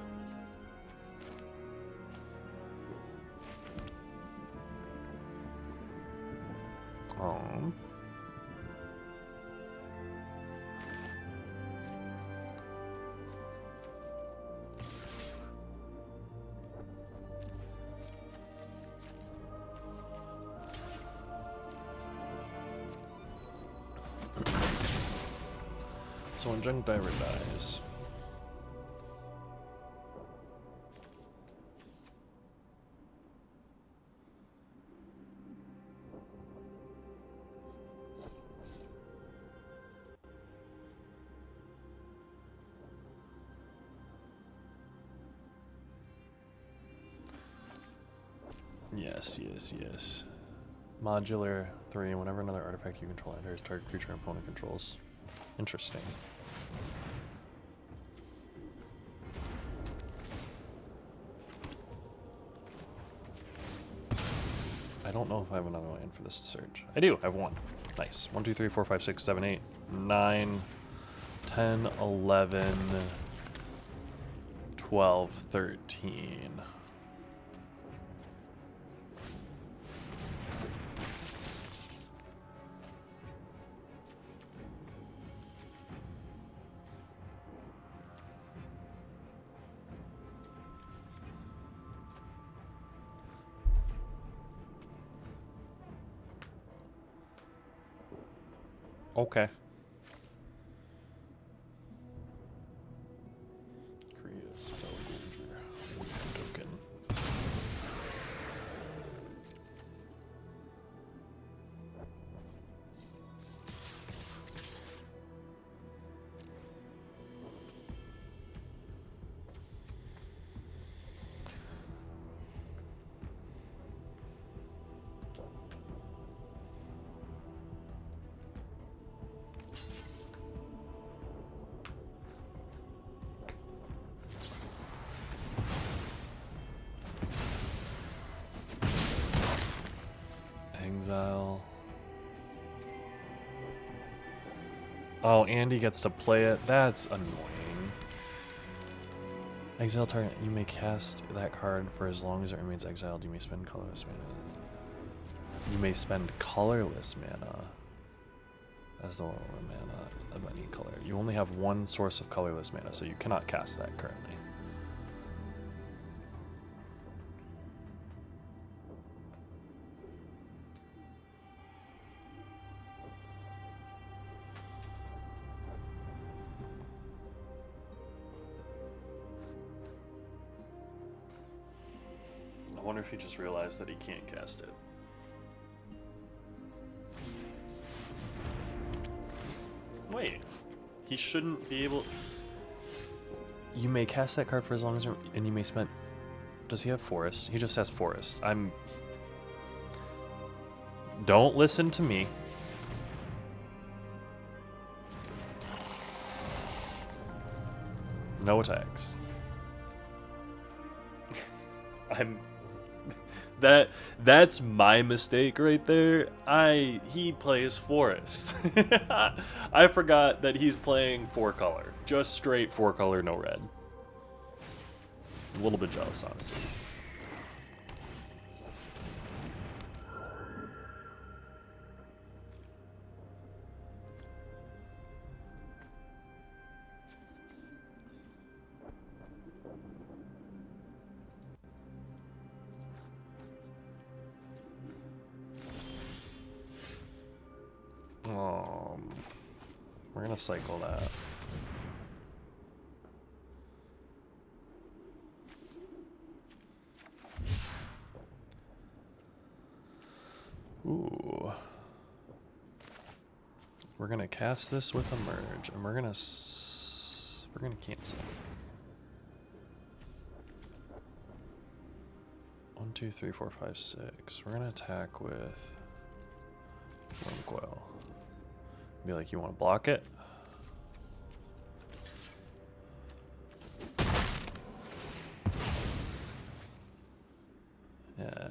Oh. So when Junk Diver dies, yes. Modular 3, whenever another artifact you control enters target creature opponent controls. Interesting. I don't know if I have another land for this search. I do. I have one. Nice. 1, 2, 3, 4, 5, 6, 7, 8, 9, 10, 11, 12, 13. Okay. exile. Oh, Andy gets to play it. That's annoying. Exile target. You may cast that card for as long as it remains exiled. You may spend colorless mana. You may spend colorless mana. That's the one mana of any color. You only have one source of colorless mana, so you cannot cast that currently. I wonder if he just realized that he can't cast it. Wait, he shouldn't be able... You may cast that card for as long as... And you may spend... Does he have Forest? He just has Forest. Don't listen to me. No attacks. That's my mistake right there. He plays Forest. I forgot that he's playing 4-color. Just straight 4-color, no red. A little bit jealous, honestly. We're gonna cycle that. Ooh. We're gonna cast this with a merge, and we're gonna cancel. 1, 2, 3, 4, 5, 6. We're gonna attack with Coil. Be like, you want to block it? Yeah.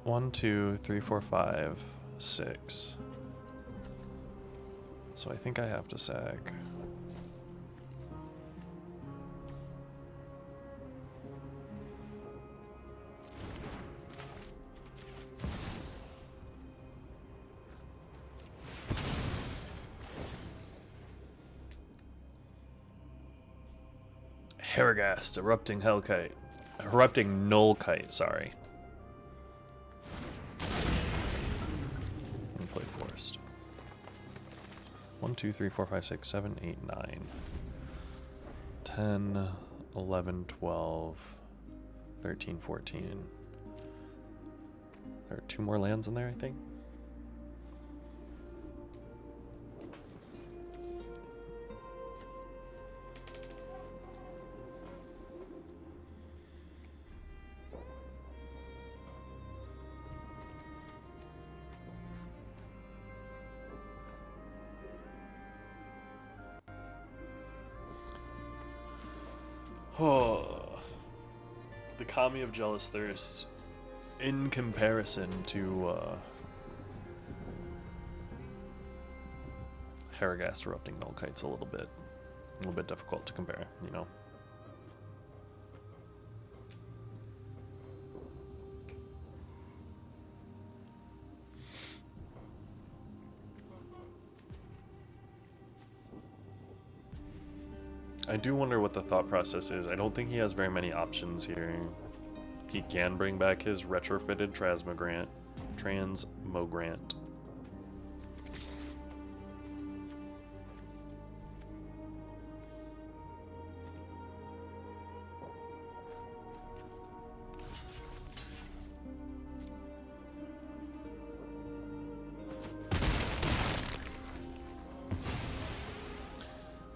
One, 2, 3, 4, 5, 6. So I think I have to sack. Heragast, Erupting Hellkite. Erupting Nullkite, sorry. Let me play Forest. 1, 2, 3, 4, 5, 6, 7, 8, 9. 10, 11, 12, 13, 14. There are 2 more lands in there, I think. Oh, the Kami of Jealous Thirst, in comparison to Heragast Erupting Nullkite's a little bit difficult to compare, you know. I do wonder what the thought process is. I don't think he has very many options here. He can bring back his retrofitted Transmogrant.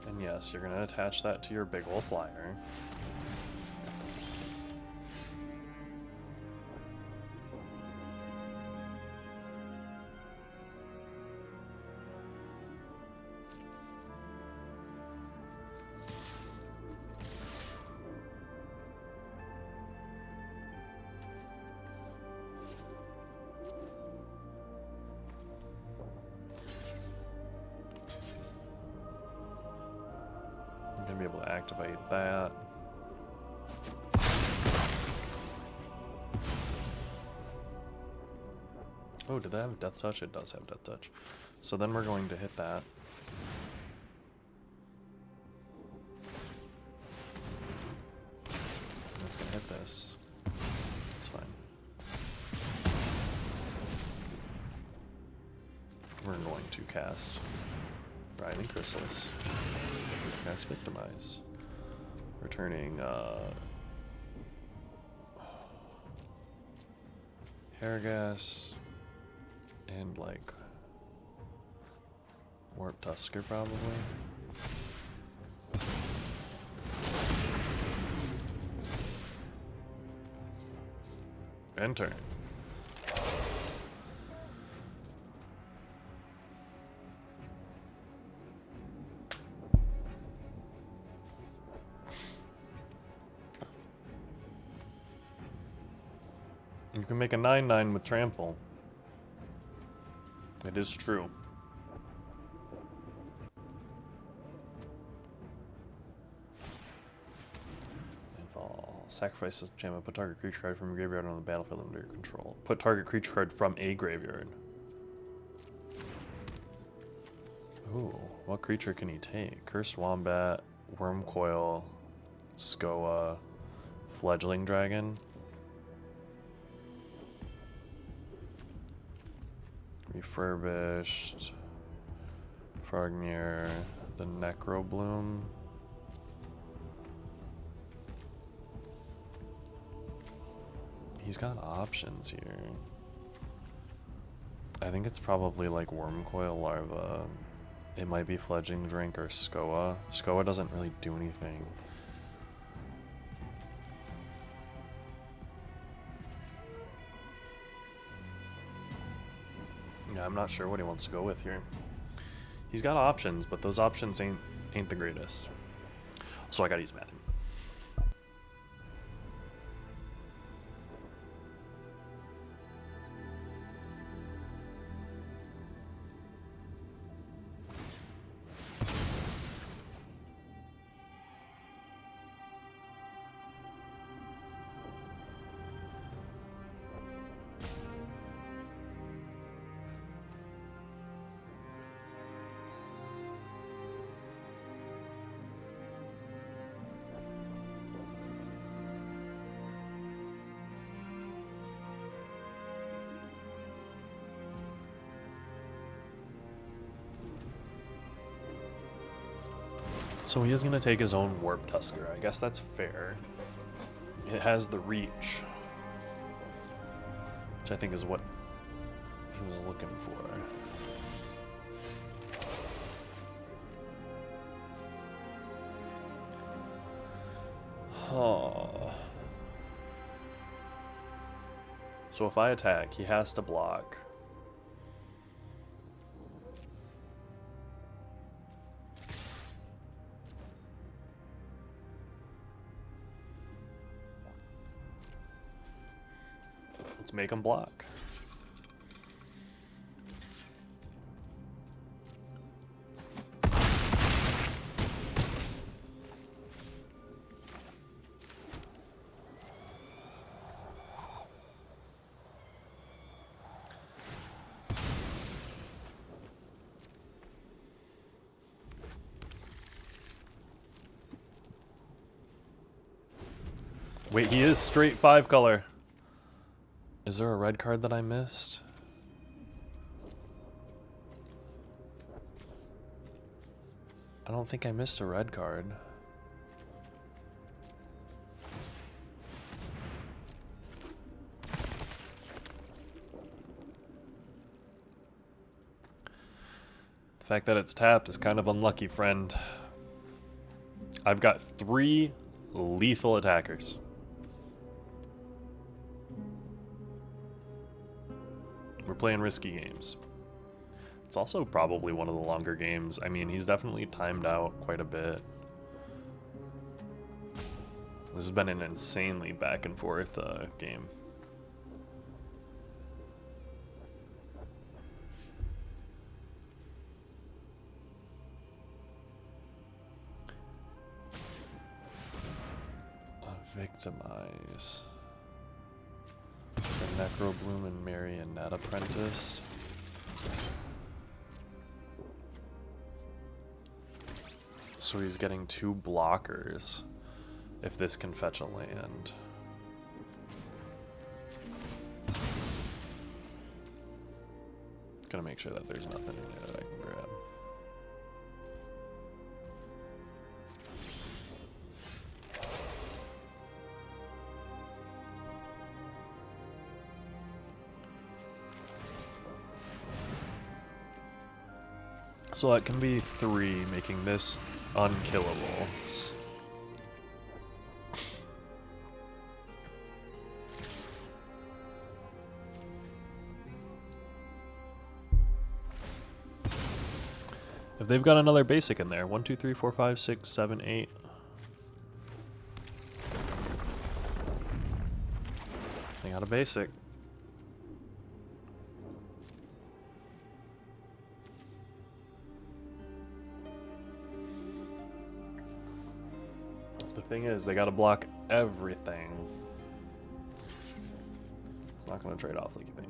And yes, you're gonna attach that to your big ol' flyer. be able to activate that. Oh, did that have Death Touch? It does have Death Touch. So then we're going to hit that. And it's going to hit this. It's fine. We're going to cast Writhing Chrysalis. Cast Victimize. Returning Hairgas and like Warp Tusker probably. End turn. You can make a 9/9 with Trample. It is true. Landfall. Sacrifice this enchantment. Put target creature card from your graveyard on the battlefield under your control. Put target creature card from a graveyard. Ooh, what creature can he take? Cursed Wombat, Wormcoil, Skoa, Fledgling Dragon. Refurbished, Frognier, the Necrobloom. He's got options here. I think it's probably like Wormcoil Larva. It might be Fledgling Drink or Skoa. Skoa doesn't really do anything. Yeah, I'm not sure what he wants to go with here. He's got options, but those options ain't the greatest. So I gotta use Matthew. So he is going to take his own Warp Tusker. I guess that's fair. It has the reach, which I think is what he was looking for. Oh. So if I attack, he has to block. Let's make him block. Wait, he is straight 5-color. Is there a red card that I missed? I don't think I missed a red card. The fact that it's tapped is kind of unlucky, friend. I've got 3 lethal attackers. We're playing risky games. It's also probably one of the longer games. I mean, he's definitely timed out quite a bit. This has been an insanely back and forth game. Victimize. The Necrobloom and Marionette Apprentice. So he's getting 2 blockers if this can fetch a land. Gonna make sure that there's nothing in there that I can grab. So that can be 3, making this unkillable. If they've got another basic in there, 1, 2, 3, 4, 5, 6, 7, 8. They got a basic. The thing is, they gotta block everything. It's not gonna trade off like you think.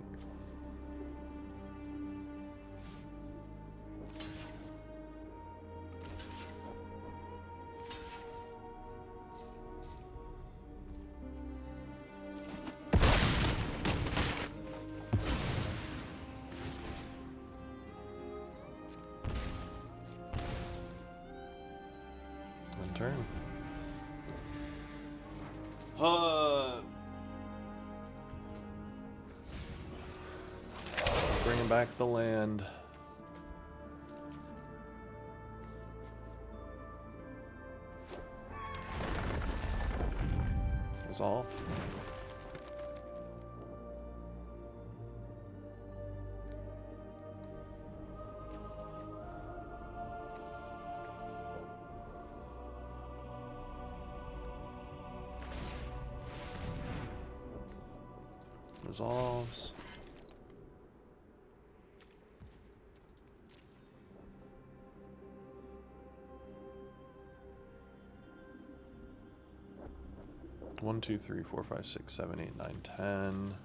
Turn. Bringing back the land. Resolve. Resolves. One, 2, 3, 4, 5, 6, 7, 8, 9, 10,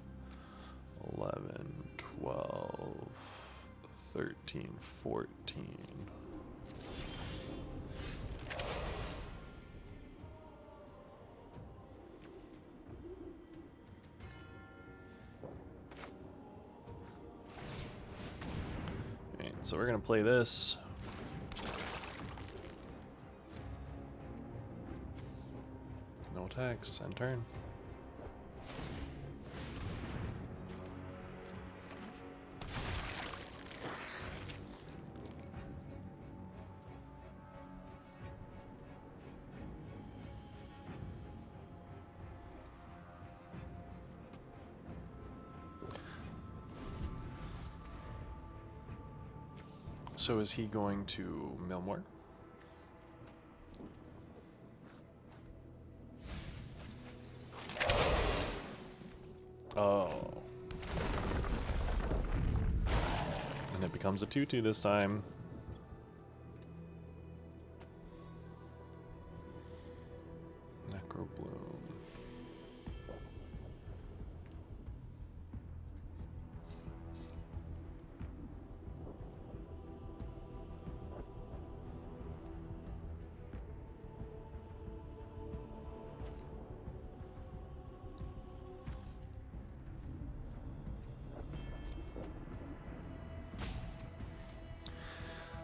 11, 12, 13, 14. So we're gonna play this. No attacks, end turn. So is he going to mill more? Oh. And it becomes a 2/2 this time. Necrobloom.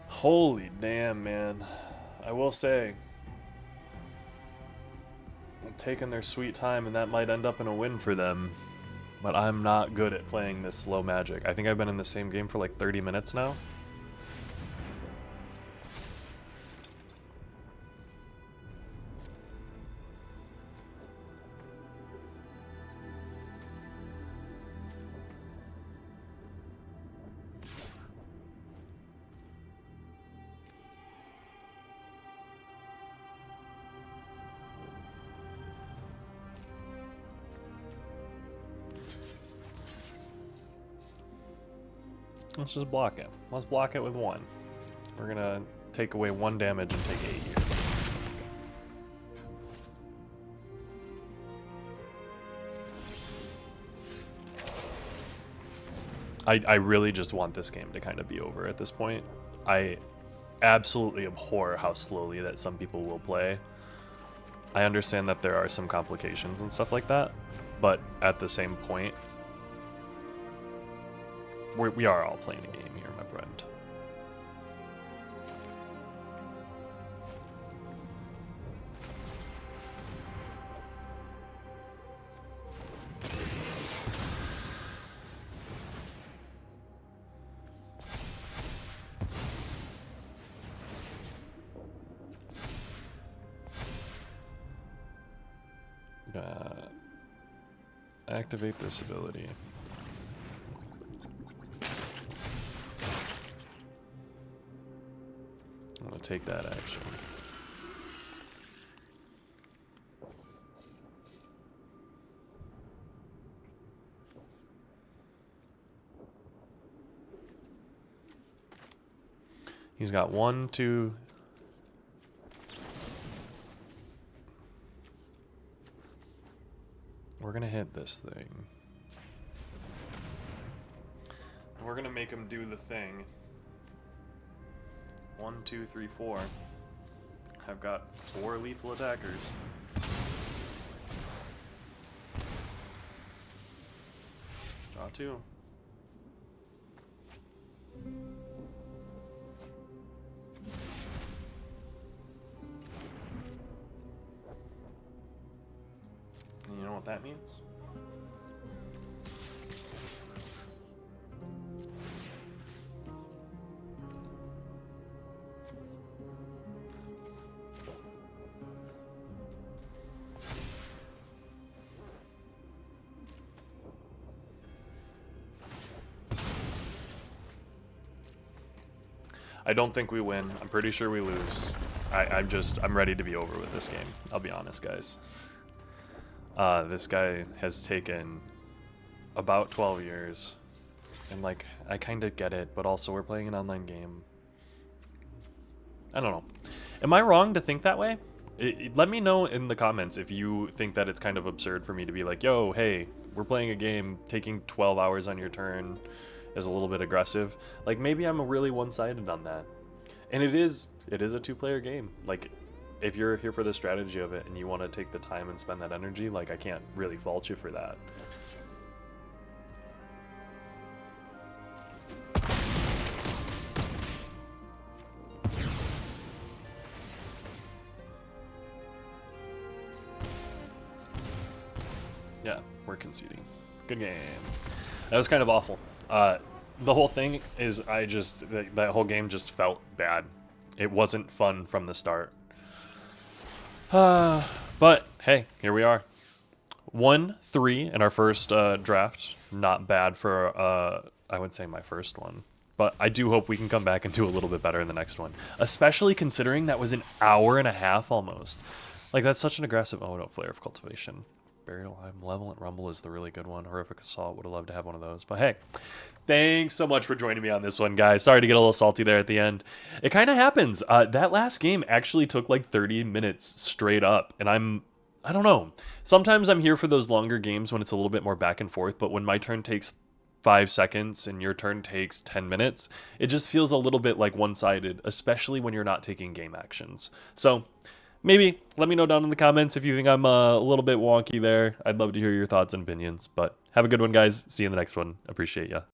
Holy damn, man. I will say, I'm taking their sweet time, and that might end up in a win for them. But I'm not good at playing this slow Magic. I think I've been in the same game for like 30 minutes now. Let's just block it. Let's block it with 1. We're gonna take away 1 damage and take 8 here. I really just want this game to kind of be over at this point. I absolutely abhor how slowly that some people will play. I understand that there are some complications and stuff like that, but at the same point, we are all playing a game here, my friend. Activate this ability. I'm gonna take that action. He's got 1, 2. We're gonna hit this thing. And we're gonna make him do the thing. 1, 2, 3, 4. I've got 4 lethal attackers. Draw 2. And you know what that means? I don't think we win. I'm pretty sure we lose. I'm ready to be over with this game. I'll be honest, guys. This guy has taken about 12 years. And, like, I kind of get it, but also we're playing an online game. I don't know. Am I wrong to think that way? Let me know in the comments if you think that it's kind of absurd for me to be like, yo, hey, we're playing a game, taking 12 hours on your turn is a little bit aggressive. Like, maybe I'm really one-sided on that. And it is a 2-player game. Like, if you're here for the strategy of it and you want to take the time and spend that energy, like, I can't really fault you for that. Yeah, we're conceding. Good game. That was kind of awful. The whole thing is that whole game just felt bad. It wasn't fun from the start. But hey, here we are. 1-3 in our first draft. Not bad for, I would say, my first one. But I do hope we can come back and do a little bit better in the next one. Especially considering that was an hour and a half almost. Like, that's such an aggressive... Oh, no, Flare of Cultivation. Buried Alive, Malevolent Rumble is the really good one. Horrific Assault, would have loved to have one of those. But hey, thanks so much for joining me on this one, guys. Sorry to get a little salty there at the end. It kind of happens. That last game actually took like 30 minutes straight up. And I don't know. Sometimes I'm here for those longer games when it's a little bit more back and forth. But when my turn takes 5 seconds and your turn takes 10 minutes, it just feels a little bit like one-sided, especially when you're not taking game actions. So... maybe let me know down in the comments if you think I'm a little bit wonky there. I'd love to hear your thoughts and opinions. But have a good one, guys. See you in the next one. Appreciate ya.